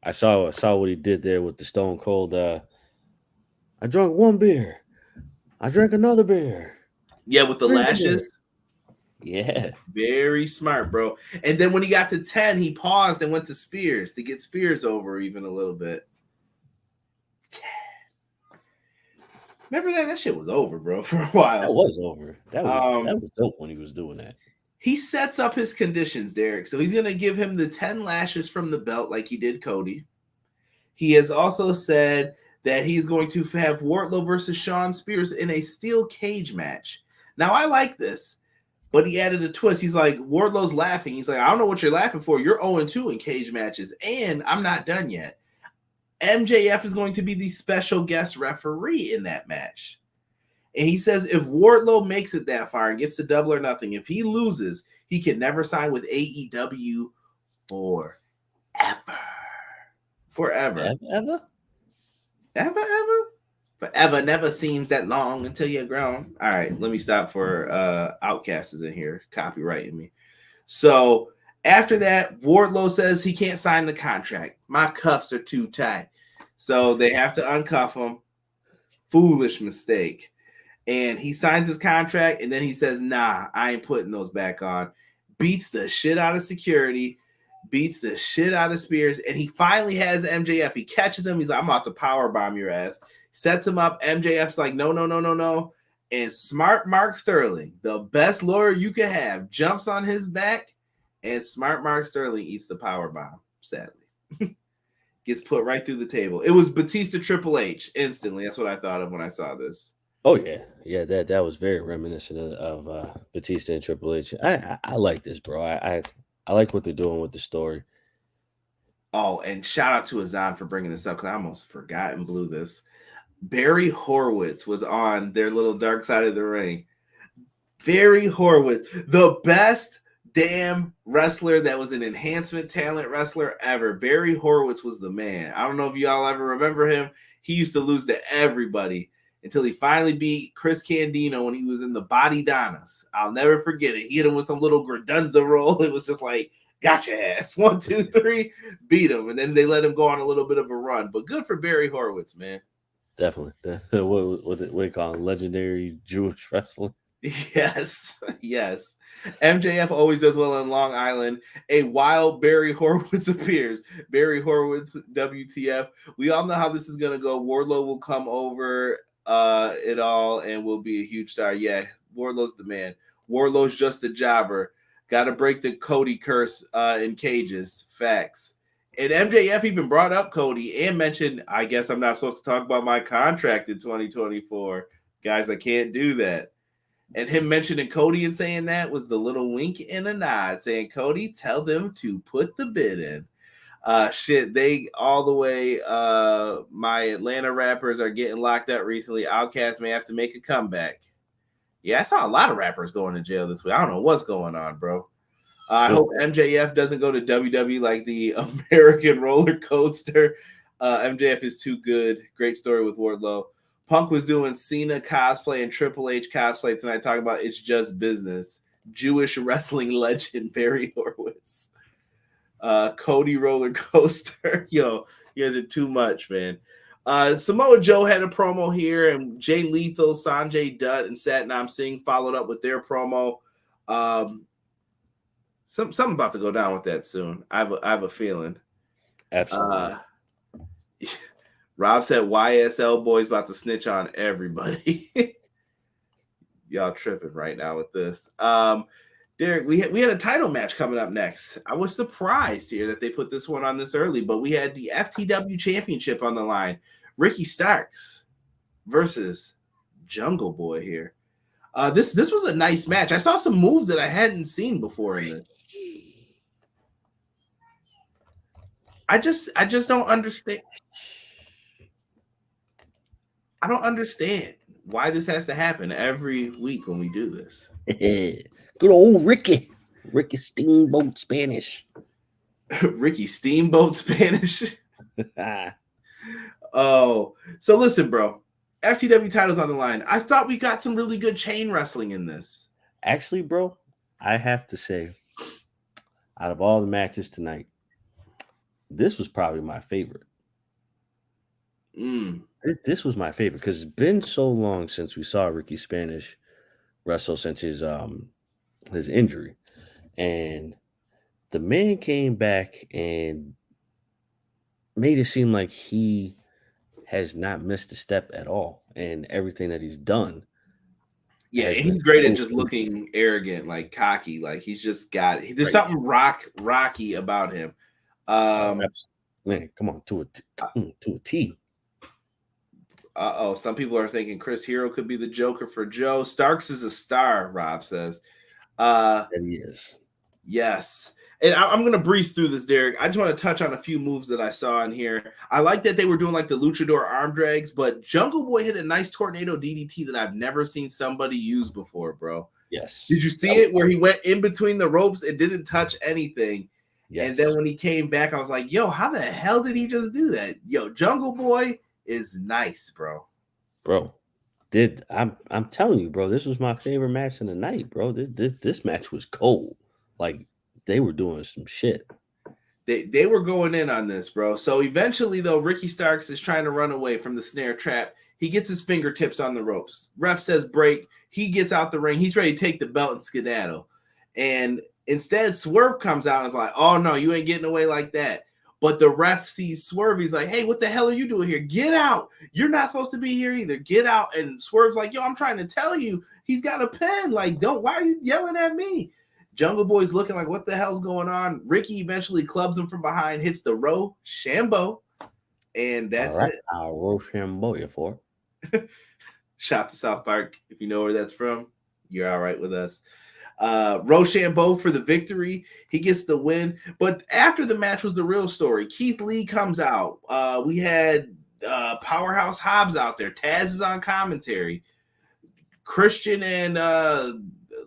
I saw what he did there with the Stone Cold. I drank one beer. I drank another beer. Yeah, with the lashes. Yeah. Very smart, bro. And then when he got to 10, he paused and went to Spears to get Spears over even a little bit. 10. Remember that? That shit was over, bro, for a while. That was over. That was dope when he was doing that. He sets up his conditions, Derek. So he's going to give him the 10 lashes from the belt like he did Cody. He has also said that he's going to have Wardlow versus Shawn Spears in a steel cage match. Now, I like this, but he added a twist. He's like, Wardlow's laughing. He's like, I don't know what you're laughing for. You're 0-2 in cage matches, and I'm not done yet. MJF is going to be the special guest referee in that match. And he says if Wardlow makes it that far and gets to Double or Nothing, if he loses, he can never sign with AEW forever. Forever. Ever? Forever never seems that long until you're grown. All right, let me stop for Outcast is in here copyrighting me. So after that, Wardlow says he can't sign the contract. My cuffs are too tight. So they have to uncuff him. Foolish mistake. And he signs his contract, and then he says, nah, I ain't putting those back on. Beats the shit out of security, beats the shit out of Spears, and he finally has MJF. He catches him. He's like, I'm about to powerbomb your ass. Sets him up. MJF's like, no. And smart Mark Sterling, the best lawyer you could have, jumps on his back, and smart Mark Sterling eats the powerbomb, sadly. Gets put right through the table. It was Batista Triple H instantly. That's what I thought of when I saw this. Oh yeah. That was very reminiscent of Batista and Triple H. I like this, bro. I like what they're doing with the story. Oh, and shout out to Azan for bringing this up because I almost forgot and blew this. Barry Horowitz was on their little Dark Side of the Ring. Barry Horowitz, the best damn wrestler that was an enhancement talent wrestler ever. Barry Horowitz was the man. I don't know if y'all ever remember him. He used to lose to everybody until he finally beat Chris Candido when he was in the Body Donnas. I'll never forget it. He hit him with some little Gradunza roll. It was just like, got your ass. 1, 2, 3, beat him. And then they let him go on a little bit of a run. But good for Barry Horowitz, man. Definitely. What do we call him? Legendary Jewish wrestling. Yes. MJF always does well on Long Island. A wild Barry Horowitz appears. Barry Horowitz, WTF. We all know how this is going to go. Wardlow will come over it all and will be a huge star. Yeah, Wardlow's the man. Wardlow's just a jobber. Got to break the Cody curse in cages. Facts. And MJF even brought up Cody and mentioned, I guess I'm not supposed to talk about my contract in 2024. Guys, I can't do that. And him mentioning Cody and saying that was the little wink and a nod, saying, Cody, tell them to put the bid in. They all the way. My Atlanta rappers are getting locked up recently. Outkast may have to make a comeback. Yeah, I saw a lot of rappers going to jail this week. I don't know what's going on, bro. I hope MJF doesn't go to WWE like the American roller coaster. MJF is too good. Great story with Wardlow. Punk was doing Cena cosplay and Triple H cosplay tonight, talking about it's just business. Jewish wrestling legend Barry Horowitz. Cody roller coaster. Yo, you guys are too much, man. Samoa Joe had a promo here, and Jay Lethal, Sanjay Dutt, and Satnam Singh followed up with their promo. Something about to go down with that soon. I have a feeling. Absolutely. Rob said YSL boys about to snitch on everybody. Y'all tripping right now with this. Derek, we had a title match coming up next. I was surprised here that they put this one on this early, but we had the FTW Championship on the line. Ricky Starks versus Jungle Boy here. This was a nice match. I saw some moves that I hadn't seen before in this. I just don't understand. I don't understand why this has to happen every week when we do this. Good old Ricky Steamboat Spanish. Ricky Steamboat Spanish. Oh, so listen, bro. FTW title's on the line. I thought we got some really good chain wrestling in this. Actually, bro, I have to say, out of all the matches tonight, this was probably my favorite. This was my favorite because it's been so long since we saw Ricky Spanish wrestle since his injury, and the man came back and made it seem like he has not missed a step at all, and everything that he's done. Yeah, and he's great at just looking arrogant, like cocky, like he's just got it. There's something rocky about him. Man, come on, to a T. Some people are thinking Chris Hero could be the Joker for Joe. Starks is a star, Rob says. And he is. Yes. And I'm going to breeze through this, Derek. I just want to touch on a few moves that I saw in here. I like that they were doing like the luchador arm drags, but Jungle Boy hit a nice tornado DDT that I've never seen somebody use before, bro. Yes. Did you see it where he went in between the ropes and didn't touch anything? Yes. And then when he came back, I was like, yo, how the hell did he just do that? Yo, Jungle Boy is nice, bro. Bro, I'm telling you, bro, this was my favorite match of the night, bro. This match was cold. Like, they were doing some shit. They were going in on this, bro. So eventually, though, Ricky Starks is trying to run away from the snare trap. He gets his fingertips on the ropes. Ref says break. He gets out the ring. He's ready to take the belt and skedaddle. And instead, Swerve comes out and is like, oh, no, you ain't getting away like that. But the ref sees Swerve. He's like, hey, what the hell are you doing here? Get out. You're not supposed to be here either. Get out. And Swerve's like, yo, I'm trying to tell you. He's got a pen. Like, why are you yelling at me? Jungle Boy's looking like, what the hell's going on? Ricky eventually clubs him from behind, hits the Rochambeau, and that's it. I'll Rochambeau you for. Shout to South Park. If you know where that's from, you're all right with us. Rochambeau for the victory. He gets the win. But after the match was the real story. Keith Lee comes out. We had Powerhouse Hobbs out there. Taz is on commentary. Christian and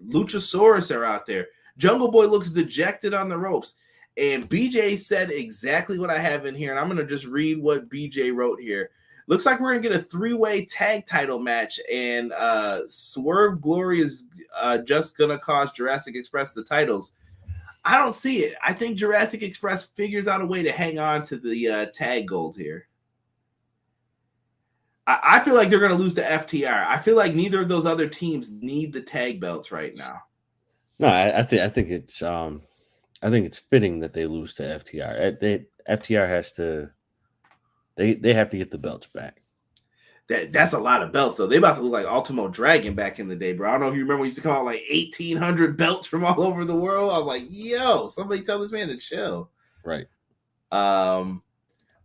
Luchasaurus are out there. Jungle Boy looks dejected on the ropes. And BJ said exactly what I have in here. And I'm going to just read what BJ wrote here. Looks like we're going to get a three-way tag title match. And Swerve Glory is just going to cost Jurassic Express the titles. I don't see it. I think Jurassic Express figures out a way to hang on to the tag gold here. I feel like they're going to lose to FTR. I feel like neither of those other teams need the tag belts right now. No, I think it's fitting that they lose to FTR. FTR has to. They have to get the belts back. That's a lot of belts, though. They about to look like Ultimo Dragon back in the day, bro. I don't know if you remember we used to come out like 1,800 belts from all over the world. I was like, yo, somebody tell this man to chill. Right.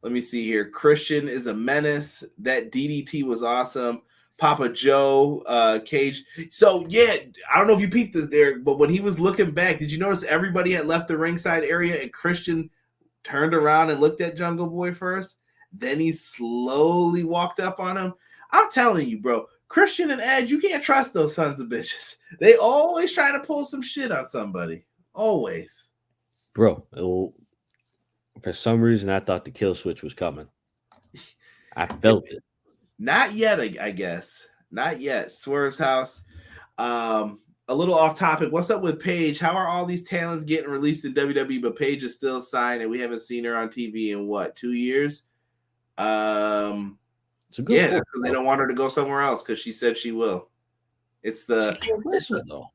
Let me see here. Christian is a menace. That DDT was awesome. Papa Joe, Cage. So, yeah, I don't know if you peeped this, Derek, but when he was looking back, did you notice everybody had left the ringside area and Christian turned around and looked at Jungle Boy first? Then he slowly walked up on him. I'm telling you, bro, Christian and Edge, you can't trust those sons of bitches. They always try to pull some shit on somebody. Always. Bro, for some reason, I thought the kill switch was coming. I felt it. Not yet, I guess. Not yet. Swerve's house. A little off topic. What's up with Paige? How are all these talents getting released in WWE, but Paige is still signed and we haven't seen her on TV in what, 2 years? It's a good point, they don't want her to go somewhere else because she said she will. It's the she can't wrestle, though.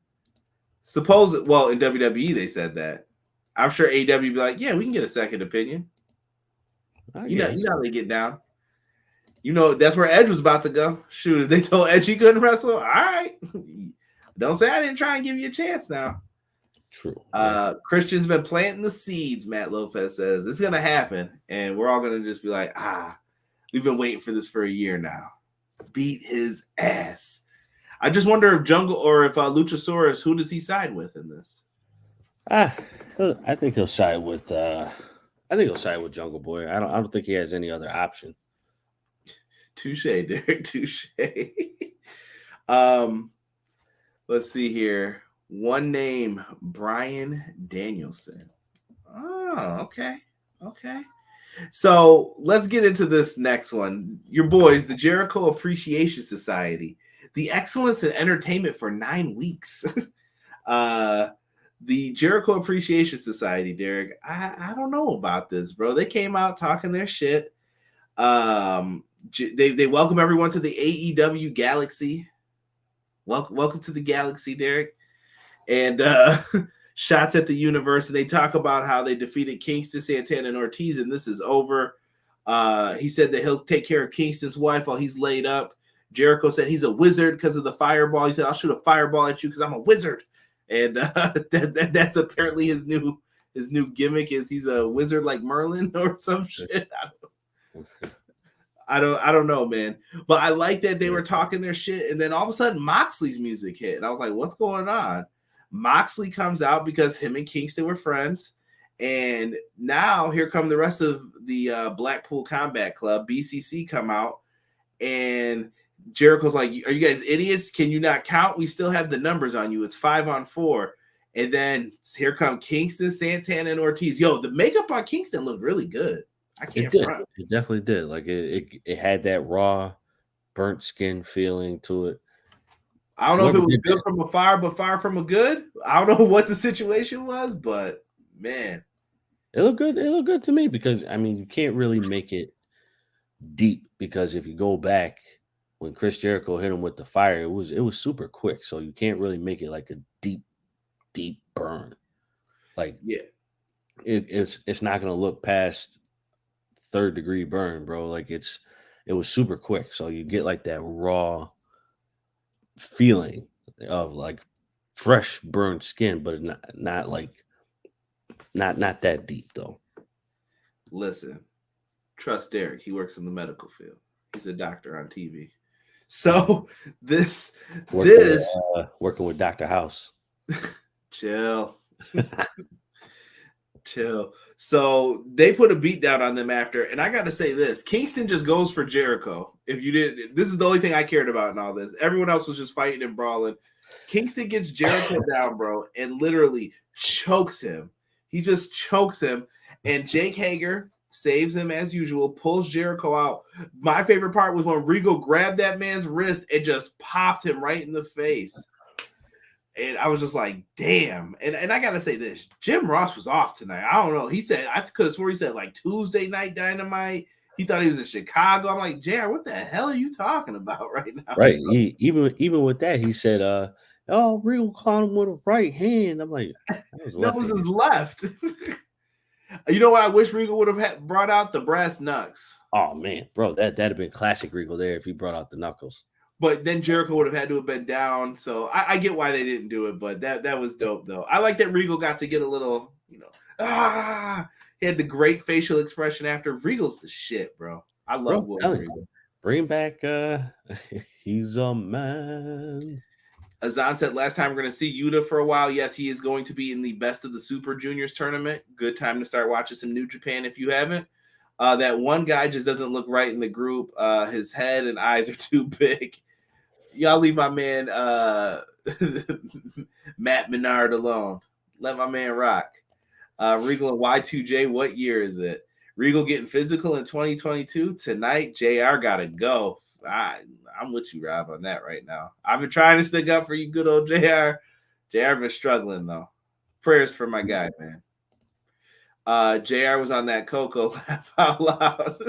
Well, in WWE they said that. I'm sure AEW be like, yeah, we can get a second opinion. You know how they get down. You know, that's where Edge was about to go. Shoot, if they told Edge he couldn't wrestle, all right. Don't say I didn't try and give you a chance now. True. Christian's been planting the seeds, Matt Lopez says. It's going to happen, and we're all going to just be like, we've been waiting for this for a year now. Beat his ass. I just wonder if Jungle or if Luchasaurus, who does he side with in this? I think he'll side with Jungle Boy. I don't think he has any other option. Touche, Derek. Touche. Let's see here. One name, Bryan Danielson. Oh, okay. Okay. So let's get into this next one. Your boys, the Jericho Appreciation Society. The excellence in entertainment for 9 weeks. The Jericho Appreciation Society, Derek. I don't know about this, bro. They came out talking their shit. They welcome everyone to the AEW Galaxy. Welcome to the Galaxy, Derek. And shots at the universe. And they talk about how they defeated Kingston, Santana, and Ortiz, and this is over. He said that he'll take care of Kingston's wife while he's laid up. Jericho said he's a wizard because of the fireball. He said, I'll shoot a fireball at you because I'm a wizard. And that's apparently his new gimmick is he's a wizard like Merlin or some shit. I don't know, man. But I like that they were talking their shit, and then all of a sudden Moxley's music hit. And I was like, what's going on? Moxley comes out because him and Kingston were friends. And now here come the rest of the Blackpool Combat Club, BCC, come out. And Jericho's like, are you guys idiots? Can you not count? We still have the numbers on you. It's 5-on-4. And then here come Kingston, Santana, and Ortiz. Yo, the makeup on Kingston looked really good. I can't front. It definitely did. Like it had that raw, burnt skin feeling to it. I don't know if it was good from a fire, but fire from a good. I don't know what the situation was, but man, it looked good. It looked good to me because I mean you can't really make it deep because if you go back when Chris Jericho hit him with the fire, it was super quick. So you can't really make it like a deep burn. Like it's not gonna look past 3rd degree burn, bro. Like it was super quick. So you get like that raw feeling of like fresh burnt skin, but not that deep though. Listen, trust Derek. He works in the medical field. He's a doctor on TV. So working with Dr. House. Chill. Chill. So they put a beat down on them after, and I got to say this: Kingston just goes for Jericho. If you didn't, this is the only thing I cared about in all this. Everyone else was just fighting and brawling. Kingston gets Jericho down, bro, and literally chokes him. He just chokes him, and Jake Hager saves him as usual, pulls Jericho out. My favorite part was when Regal grabbed that man's wrist and just popped him right in the face. And I was just like, damn. And I got to say this. Jim Ross was off tonight. I don't know. He said, I could have swore he said like Tuesday Night Dynamite. He thought he was in Chicago. I'm like, JR, what the hell are you talking about right now? Right. Even with that, he said, Regal caught him with a right hand. I'm like, that was his left. You know what I wish Regal would have brought out? The brass knucks. Oh, man. Bro, that'd have been classic Regal there if he brought out the knuckles. But then Jericho would have had to have been down. So I get why they didn't do it, but that was dope, though. I like that Regal got to get a little, He had the great facial expression after. Regal's the shit, bro. I love William Regal. Bring back he's a man. Azan said last time we're going to see Yuta for a while. Yes, he is going to be in the Best of the Super Juniors tournament. Good time to start watching some New Japan if you haven't. That one guy just doesn't look right in the group. His head and eyes are too big. Y'all leave my man Matt Menard alone. Let my man rock. Regal and Y2J, what year is it? Regal getting physical in 2022. Tonight, JR got to go. I'm with you, Rob, on that right now. I've been trying to stick up for you, good old JR. JR been struggling, though. Prayers for my guy, man. JR was on that Coco laugh out loud.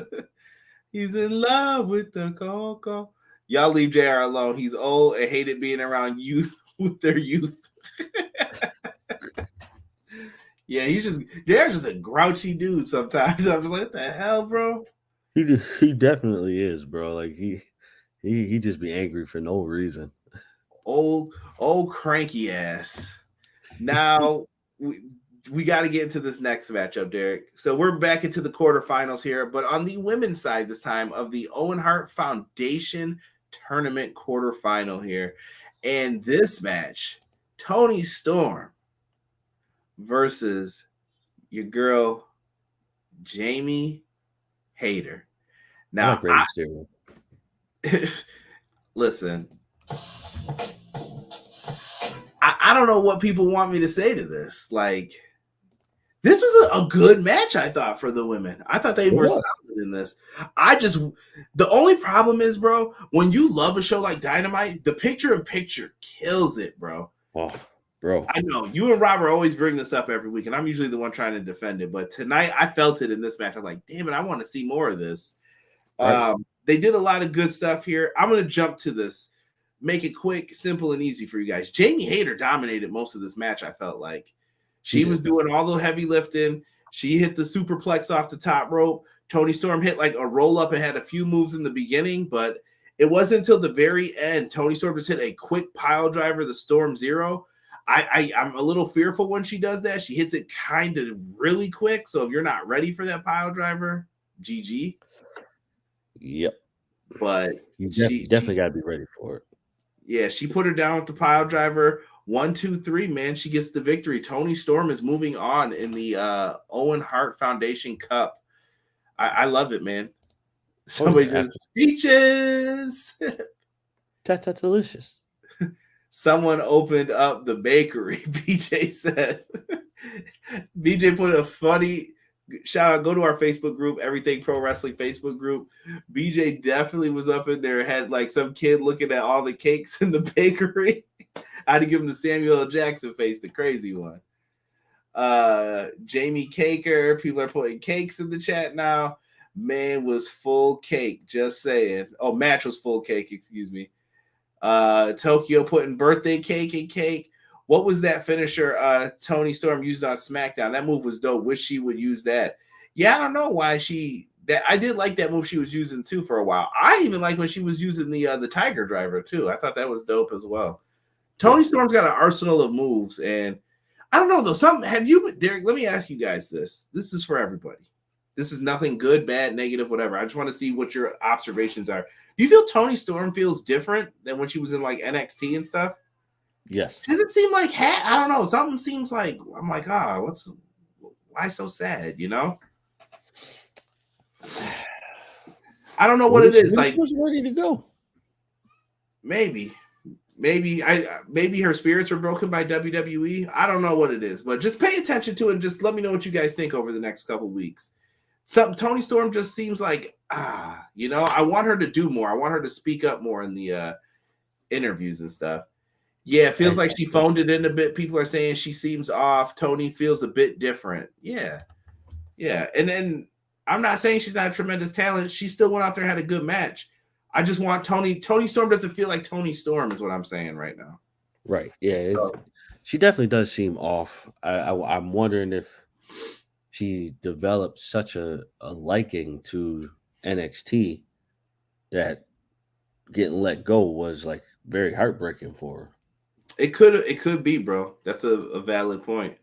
He's in love with the Coco. Y'all leave JR alone. He's old and hated being around youth with their youth. Yeah, JR's just a grouchy dude sometimes. I'm just like, what the hell, bro? He definitely is, bro. Like he just be angry for no reason. Old cranky ass. Now we got to get into this next matchup, Derek. So we're back into the quarterfinals here, but on the women's side this time of the Owen Hart Foundation Tournament quarterfinal here. And this match, Toni Storm versus your girl Jamie Hayter. Now, listen, I don't know what people want me to say to this. Like, this was a good match, I thought, for the women. I thought they were solid in this. The only problem is, bro, when you love a show like Dynamite, the picture-in-picture kills it, bro. Oh, bro. I know. You and Robert always bring this up every week, and I'm usually the one trying to defend it. But tonight, I felt it in this match. I was like, damn it, I want to see more of this. Right. They did a lot of good stuff here. I'm going to jump to this. Make it quick, simple, and easy for you guys. Jamie Hayter dominated most of this match, I felt like. She was doing all the heavy lifting. She hit the superplex off the top rope. Toni Storm hit like a roll-up and had a few moves in the beginning, but it wasn't until the very end. Toni Storm just hit a quick pile driver, the Storm Zero. I'm a little fearful when she does that. She hits it kind of really quick, so if you're not ready for that pile driver, GG. Yep. But you definitely got to be ready for it. Yeah, she put her down with the pile driver. 1, 2, 3, man. She gets the victory. Toni Storm is moving on in the Owen Hart Foundation Cup. I love it, man. Somebody just peaches. That's delicious. Someone opened up the bakery. BJ said. BJ put a funny shout out. Go to our Facebook group, Everything Pro Wrestling Facebook group. BJ definitely was up in there. Had like some kid looking at all the cakes in the bakery. I had to give him the Samuel L. Jackson face, the crazy one. Jamie Caker. People are putting cakes in the chat now. Man was full cake. Just saying. Oh, match was full cake. Excuse me. Tokyo putting birthday cake and cake. What was that finisher Toni Storm used on SmackDown? That move was dope. Wish she would use that. Yeah, I don't know why I did like that move she was using too for a while. I even like when she was using the Tiger Driver too. I thought that was dope as well. Toni Storm's got an arsenal of moves, and I don't know though. Derek, let me ask you guys this. This is for everybody. This is nothing good, bad, negative, whatever. I just want to see what your observations are. Do you feel Toni Storm feels different than when she was in like NXT and stuff? Yes. Does it seem like I don't know. Something seems like I'm like, why so sad, you know? I don't know what it is. Like, was ready to go. Maybe her spirits were broken by WWE. I don't know what it is, but just pay attention to it and just let me know what you guys think over the next couple weeks. Toni Storm just seems like, you know, I want her to do more. I want her to speak up more in the interviews and stuff. Yeah, it feels like she phoned it in a bit. People are saying she seems off. Toni feels a bit different. Yeah. And then I'm not saying she's not a tremendous talent. She still went out there and had a good match. I just want Toni Storm doesn't feel like Toni Storm is what I'm saying right now. Right. Yeah. She definitely does seem off. I'm wondering if she developed such a liking to NXT that getting let go was like very heartbreaking for her. It could be, bro. That's a valid point.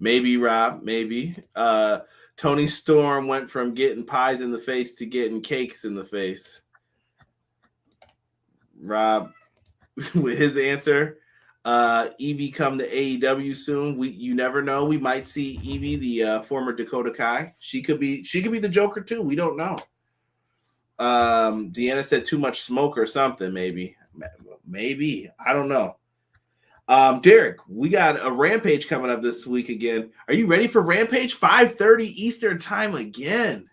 Maybe, Rob. Maybe. Tony Storm went from getting pies in the face to getting cakes in the face. Rob, with his answer, Evie come to AEW soon. You never know. We might see Evie, the former Dakota Kai. She could be the Joker too. We don't know. Deanna said too much smoke or something. Maybe. I don't know. Derek, we got a Rampage coming up this week again. Are you ready for Rampage? 5:30 Eastern time again.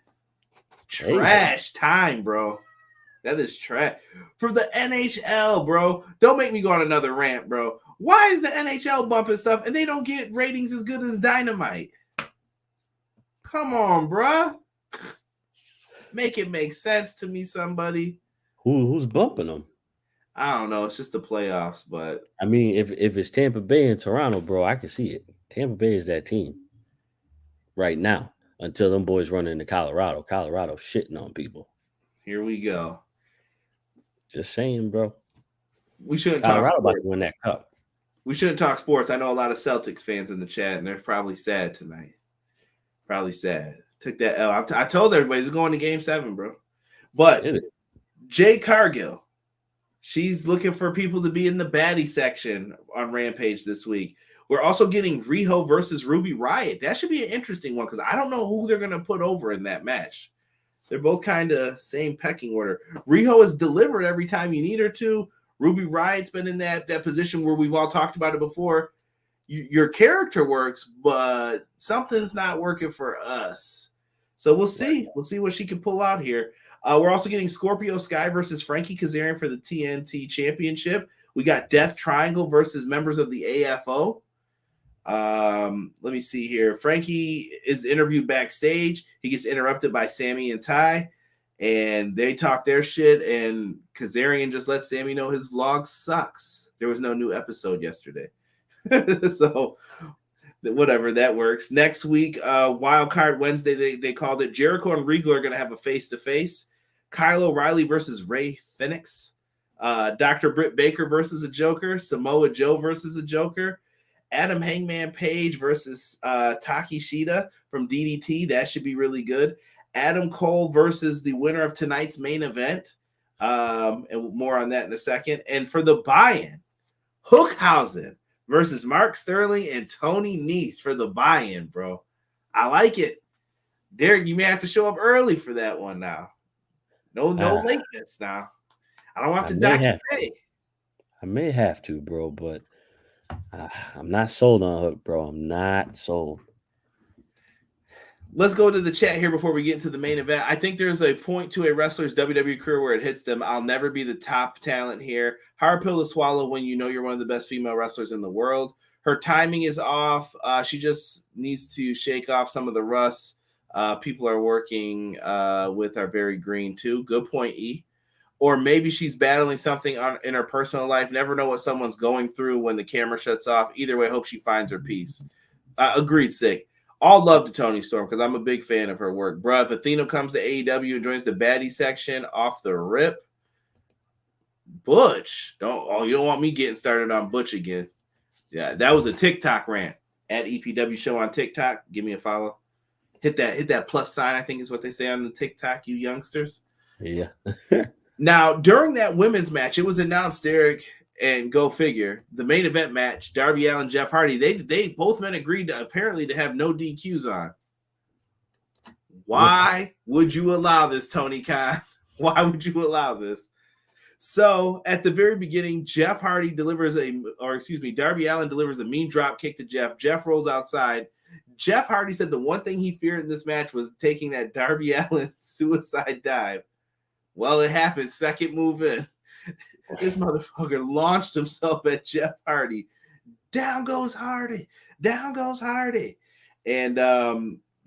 Trash time, bro. That is trash. For the NHL, bro. Don't make me go on another rant, bro. Why is the NHL bumping stuff and they don't get ratings as good as Dynamite? Come on, bro. Make it make sense to me, somebody. Who's bumping them? I don't know. It's just the playoffs, but I mean, if it's Tampa Bay and Toronto, bro, I can see it. Tampa Bay is that team right now until them boys run into Colorado. Colorado shitting on people. Here we go. Just saying, bro. We shouldn't Colorado talk about to win that cup. We shouldn't talk sports. I know a lot of Celtics fans in the chat, and they're probably sad tonight. Probably sad. Took that L. I told everybody it's going to Game 7, bro. But Jay Cargill, she's looking for people to be in the baddie section on Rampage this week. We're also getting Riho versus Ruby Riott. That should be an interesting one because I don't know who they're going to put over in that match. They're both kind of same pecking order. Riho is delivered every time you need her to. Ruby Riott's been in that position where we've all talked about it before. Your character works, but something's not working for us. So we'll see. We'll see what she can pull out here. We're also getting Scorpio Sky versus Frankie Kazarian for the TNT Championship. We got Death Triangle versus members of the AFO. Let me see here. Frankie is interviewed backstage. He gets interrupted by Sammy and Ty, and they talk their shit, and Kazarian just lets Sammy know his vlog sucks. There was no new episode yesterday. So whatever, that works. Next week, Wild Card Wednesday, they called it. Jericho and Regal are going to have a face-to-face. Kyle O'Reilly versus Ray Phoenix. Dr. Britt Baker versus a Joker. Samoa Joe versus a Joker. Adam Hangman Page versus Taki Shida from DDT. That should be really good. Adam Cole versus the winner of tonight's main event. And more on that in a second. And for the buy-in, Hookhausen versus Mark Sterling and Tony Nese for the buy-in, bro. I like it. Derek, you may have to show up early for that one now. No lateness now. I don't have to dock your pay. I may have to, bro, but I'm not sold on Hook, bro. I'm not sold. Let's go to the chat here before we get into the main event. I think there's a point to a wrestler's WWE career where it hits them. I'll never be the top talent here. Hard pill to swallow when you know you're one of the best female wrestlers in the world. Her timing is off. She just needs to shake off some of the rust. People are working with are very green too. Good point, E. Or maybe she's battling something in her personal life. Never know what someone's going through when the camera shuts off. Either way, hope she finds her peace. Agreed, Sick. All love to Toni Storm because I'm a big fan of her work. Bruh, if Athena comes to AEW and joins the baddie section off the rip, Butch. You don't want me getting started on Butch again. Yeah, that was a TikTok rant. At EPW Show on TikTok. Give me a follow. Hit that plus sign, I think is what they say on the TikTok, you youngsters. Yeah. Now, during that women's match, it was announced, Derek, and go figure, the main event match, Darby Allin, Jeff Hardy, they both men agreed to apparently to have no DQs on. Why would you allow this, Tony Khan? Why would you allow this? So at the very beginning, Darby Allin delivers a mean drop kick to Jeff. Jeff rolls outside. Jeff Hardy said the one thing he feared in this match was taking that Darby Allin suicide dive. Well, it happened. Second move in. This motherfucker launched himself at Jeff Hardy. Down goes Hardy. Down goes Hardy. And,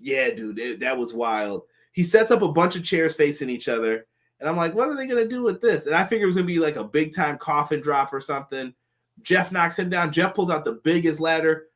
yeah, dude, that was wild. He sets up a bunch of chairs facing each other. And I'm like, what are they going to do with this? And I figured it was going to be like a big-time coffin drop or something. Jeff knocks him down. Jeff pulls out the biggest ladder.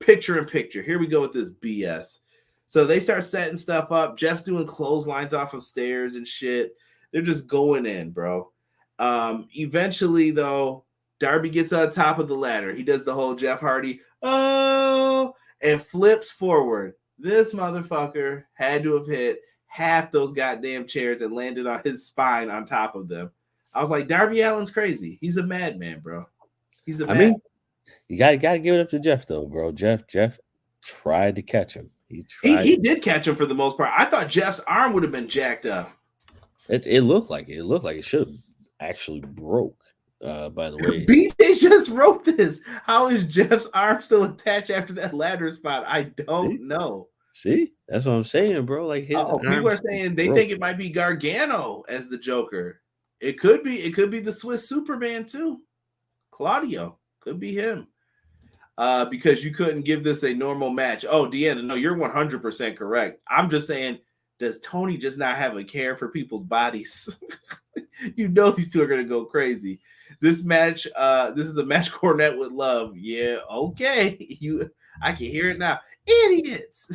Picture in picture. Here we go with this BS. So they start setting stuff up. Jeff's doing clotheslines off of stairs and shit. They're just going in, bro. Eventually, though, Darby gets on top of the ladder. He does the whole Jeff Hardy, oh, and flips forward. This motherfucker had to have hit half those goddamn chairs and landed on his spine on top of them. I was like, Darby Allin's crazy. He's a madman, bro. He's a madman. mean, you gotta give it up to Jeff though, bro. Jeff tried to catch him. He did catch him for the most part. I thought Jeff's arm would have been jacked up. It looked like it should have actually broke. By the way, BJ just wrote this. How is Jeff's arm still attached after that ladder spot? I don't know. See, that's what I'm saying, bro. Like his people are saying they think it might be Gargano as the Joker. It could be the Swiss Superman too. Claudio could be him. Because you couldn't give this a normal match. Oh, Deanna, no, you're 100% correct. I'm just saying, does Toni just not have a care for people's bodies? You know these two are going to go crazy. This match, this is a match Cornette would love. Yeah, okay. I can hear it now. Idiots.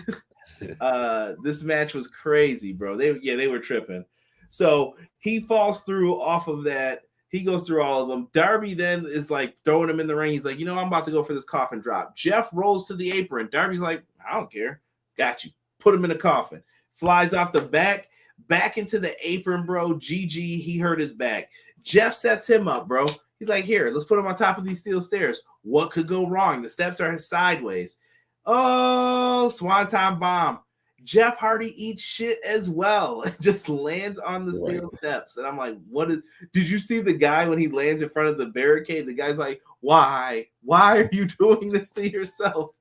This match was crazy, bro. They were tripping. So he falls through off of that. He goes through all of them. Darby then is like throwing him in the ring. He's like, I'm about to go for this coffin drop. Jeff rolls to the apron. Darby's like, I don't care. Got you. Put him in a coffin. Flies off the back into the apron, bro. GG, he hurt his back. Jeff sets him up, bro. He's like, here, let's put him on top of these steel stairs. What could go wrong? The steps are sideways. Oh, Swanton bomb. Jeff Hardy eats shit as well. Just lands on the steel steps. And I'm like, did you see the guy when he lands in front of the barricade? The guy's like, why? Why are you doing this to yourself?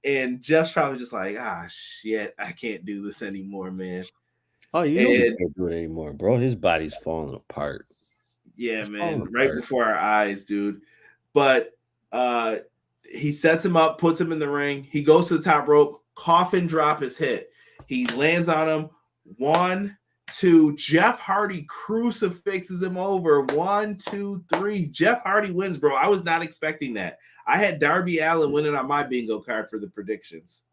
And Jeff's probably just like, shit, I can't do this anymore, man. Oh, you know he can't do it anymore, bro. His body's falling apart. Yeah, man. Right before our eyes, dude. But he sets him up, puts him in the ring. He goes to the top rope. Coffin drop is hit. He lands on him. 1, 2. Jeff Hardy crucifixes him over. 1, 2, 3. Jeff Hardy wins, bro. I was not expecting that. I had Darby Allin winning on my bingo card for the predictions.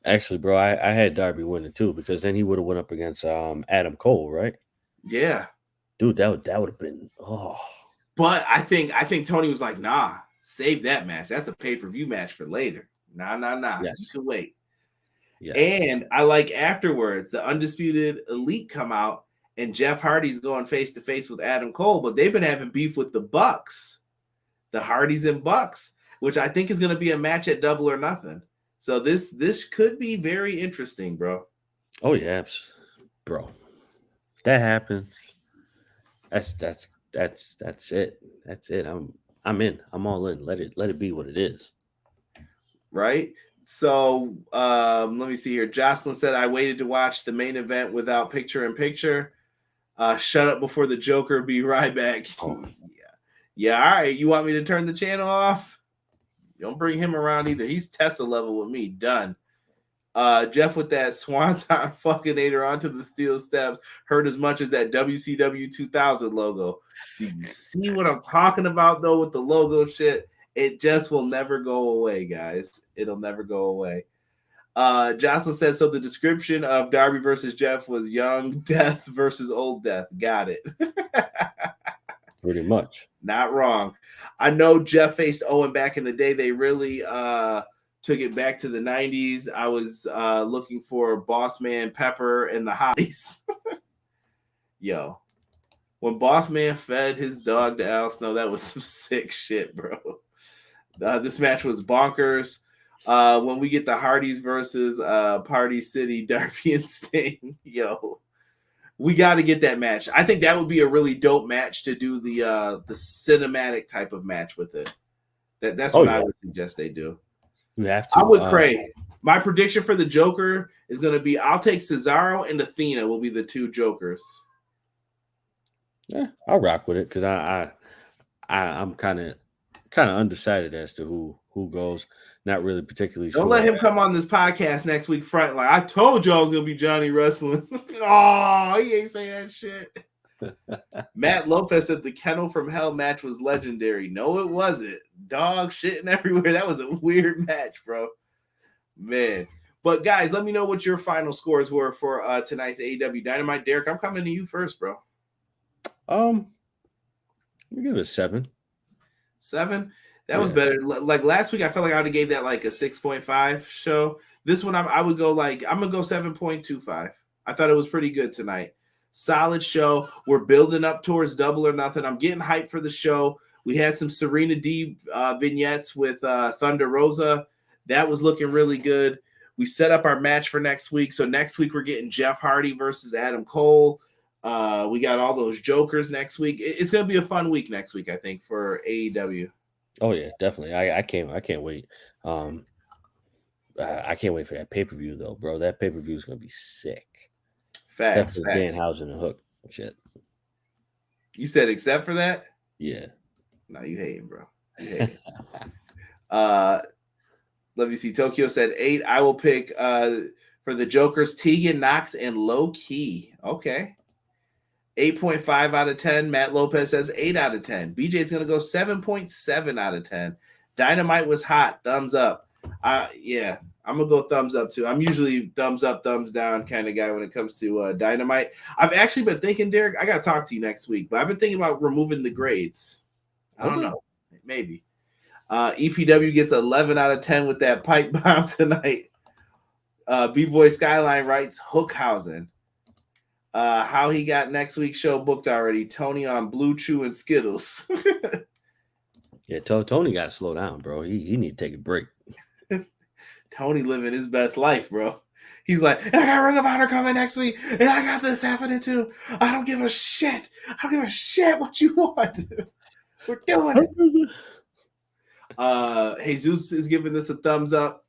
Actually, bro, I had Darby winning too because then he would have went up against Adam Cole, right? Yeah, dude, that would have been But I think Toni was like, nah, save that match. That's a pay-per-view match for later. Nah. Yes. You can wait. Yeah. And I like afterwards, the Undisputed Elite come out and Jeff Hardy's going face to face with Adam Cole, but they've been having beef with the Bucks, the Hardys and Bucks, which I think is going to be a match at Double or Nothing. So this could be very interesting, bro. Oh yeah, bro. That happens. That's it. That's it. I'm in. I'm all in. Let it be what it is. Right. So let me see here. Jocelyn said, I waited to watch the main event without picture-in-picture. Shut up before the Joker be right back. Oh. Yeah. All right. You want me to turn the channel off? Don't bring him around either. He's Tesla level with me. Done. Jeff with that Swanton fucking Hayter onto the steel steps hurt as much as that WCW 2000 logo. Do you see what I'm talking about, though, with the logo shit? It just will never go away, guys. It'll never go away. Jocelyn says, so the description of Darby versus Jeff was young death versus old death. Got it. Pretty much. Not wrong. I know Jeff faced Owen back in the day. They really took it back to the 90s. I was looking for Boss Man Pepper and the Hotties. Yo, when Boss Man fed his dog to Al Snow, that was some sick shit, bro. This match was bonkers. When we get the Hardys versus Party City, Darby and Sting, yo, we got to get that match. I think that would be a really dope match to do the cinematic type of match with it. That's what I would suggest they do. You have to. I would pray. My prediction for the Joker is going to be I'll take Cesaro and Athena will be the two Jokers. Yeah, I'll rock with it because I'm kind of undecided as to who goes. Not really particularly sure. Don't let him come on this podcast next week front like, I told y'all it's going to be Johnny wrestling. Oh, he ain't saying that shit. Matt Lopez said the Kennel from Hell match was legendary. No, it wasn't. Dog shitting everywhere. That was a weird match, bro. Man. But, guys, let me know what your final scores were for tonight's AEW Dynamite. Derek, I'm coming to you first, bro. Let me give it a 7. 7? That was better. Like last week, I felt like I would have gave that like a 6.5 show. This one, I would go like, I'm going to go 7.25. I thought it was pretty good tonight. Solid show. We're building up towards Double or Nothing. I'm getting hyped for the show. We had some Serena D vignettes with Thunder Rosa. That was looking really good. We set up our match for next week. So next week, we're getting Jeff Hardy versus Adam Cole. We got all those jokers next week. It's going to be a fun week next week, I think, for AEW. Oh yeah, definitely. I can't wait. I can't wait for that pay-per-view though, bro. That pay-per-view is gonna be sick. Facts. Danhausen and Hook shit. You said except for that? Yeah. No, you hating, bro. You hating. Let me see. Tokyo said 8. I will pick for the Jokers, Tegan Knox and Low Key. Okay. 8.5 out of 10. Matt Lopez says 8 out of 10. BJ's going to go 7.7 out of 10. Dynamite was hot. Thumbs up. Yeah, I'm going to go thumbs up too. I'm usually thumbs up, thumbs down kind of guy when it comes to Dynamite. I've actually been thinking, Derek, I got to talk to you next week, but I've been thinking about removing the grades. I don't know. Maybe. EPW gets 11 out of 10 with that pipe bomb tonight. B-Boy Skyline writes Hookhausen. How he got next week's show booked already. Toni on Blue Chew and Skittles. Yeah, Tony got to slow down, bro. He need to take a break. Toni living his best life, bro. He's like, and I got Ring of Honor coming next week, and I got this happening too. I don't give a shit. I don't give a shit what you want. We're doing it. Jesus is giving this a thumbs up.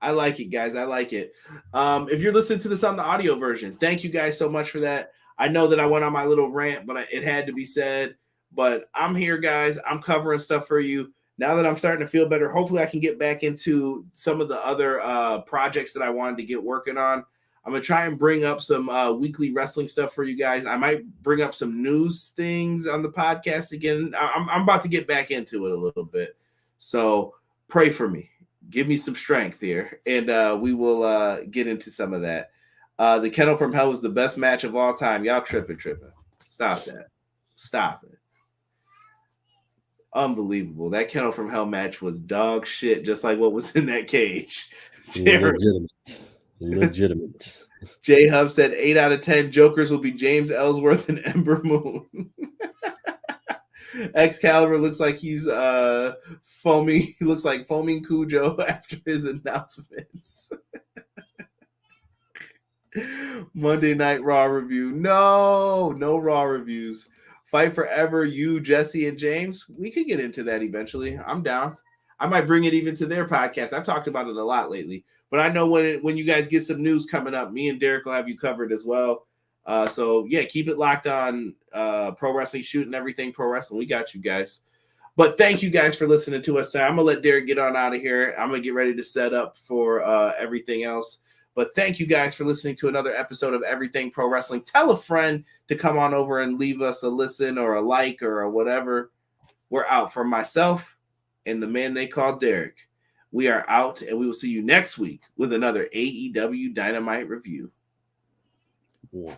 I like it, guys. I like it. If you're listening to this on the audio version, thank you guys so much for that. I know that I went on my little rant, but it had to be said. But I'm here, guys. I'm covering stuff for you. Now that I'm starting to feel better, hopefully I can get back into some of the other projects that I wanted to get working on. I'm going to try and bring up some weekly wrestling stuff for you guys. I might bring up some news things on the podcast again. I'm about to get back into it a little bit. So pray for me. Give me some strength here, and we will get into some of that. The Kennel from Hell was the best match of all time. Y'all tripping. Stop that. Stop it. Unbelievable. That Kennel from Hell match was dog shit, just like what was in that cage. Legitimate. J Hub said 8 out of 10. Jokers will be James Ellsworth and Ember Moon. Excalibur looks like he's foaming. He looks like foaming Cujo after his announcements. Monday Night Raw review. No Raw reviews. Fight Forever, you, Jesse, and James. We could get into that eventually. I'm down. I might bring it even to their podcast. I've talked about it a lot lately. But I know when you guys get some news coming up, me and Derek will have you covered as well. So, yeah, keep it locked on Pro Wrestling Shoot and everything Pro Wrestling. We got you guys. But thank you guys for listening to us. I'm going to let Derek get on out of here. I'm going to get ready to set up for everything else. But thank you guys for listening to another episode of Everything Pro Wrestling. Tell a friend to come on over and leave us a listen or a like or a whatever. We're out. For myself and the man they call Derek, we are out, and we will see you next week with another AEW Dynamite review. One.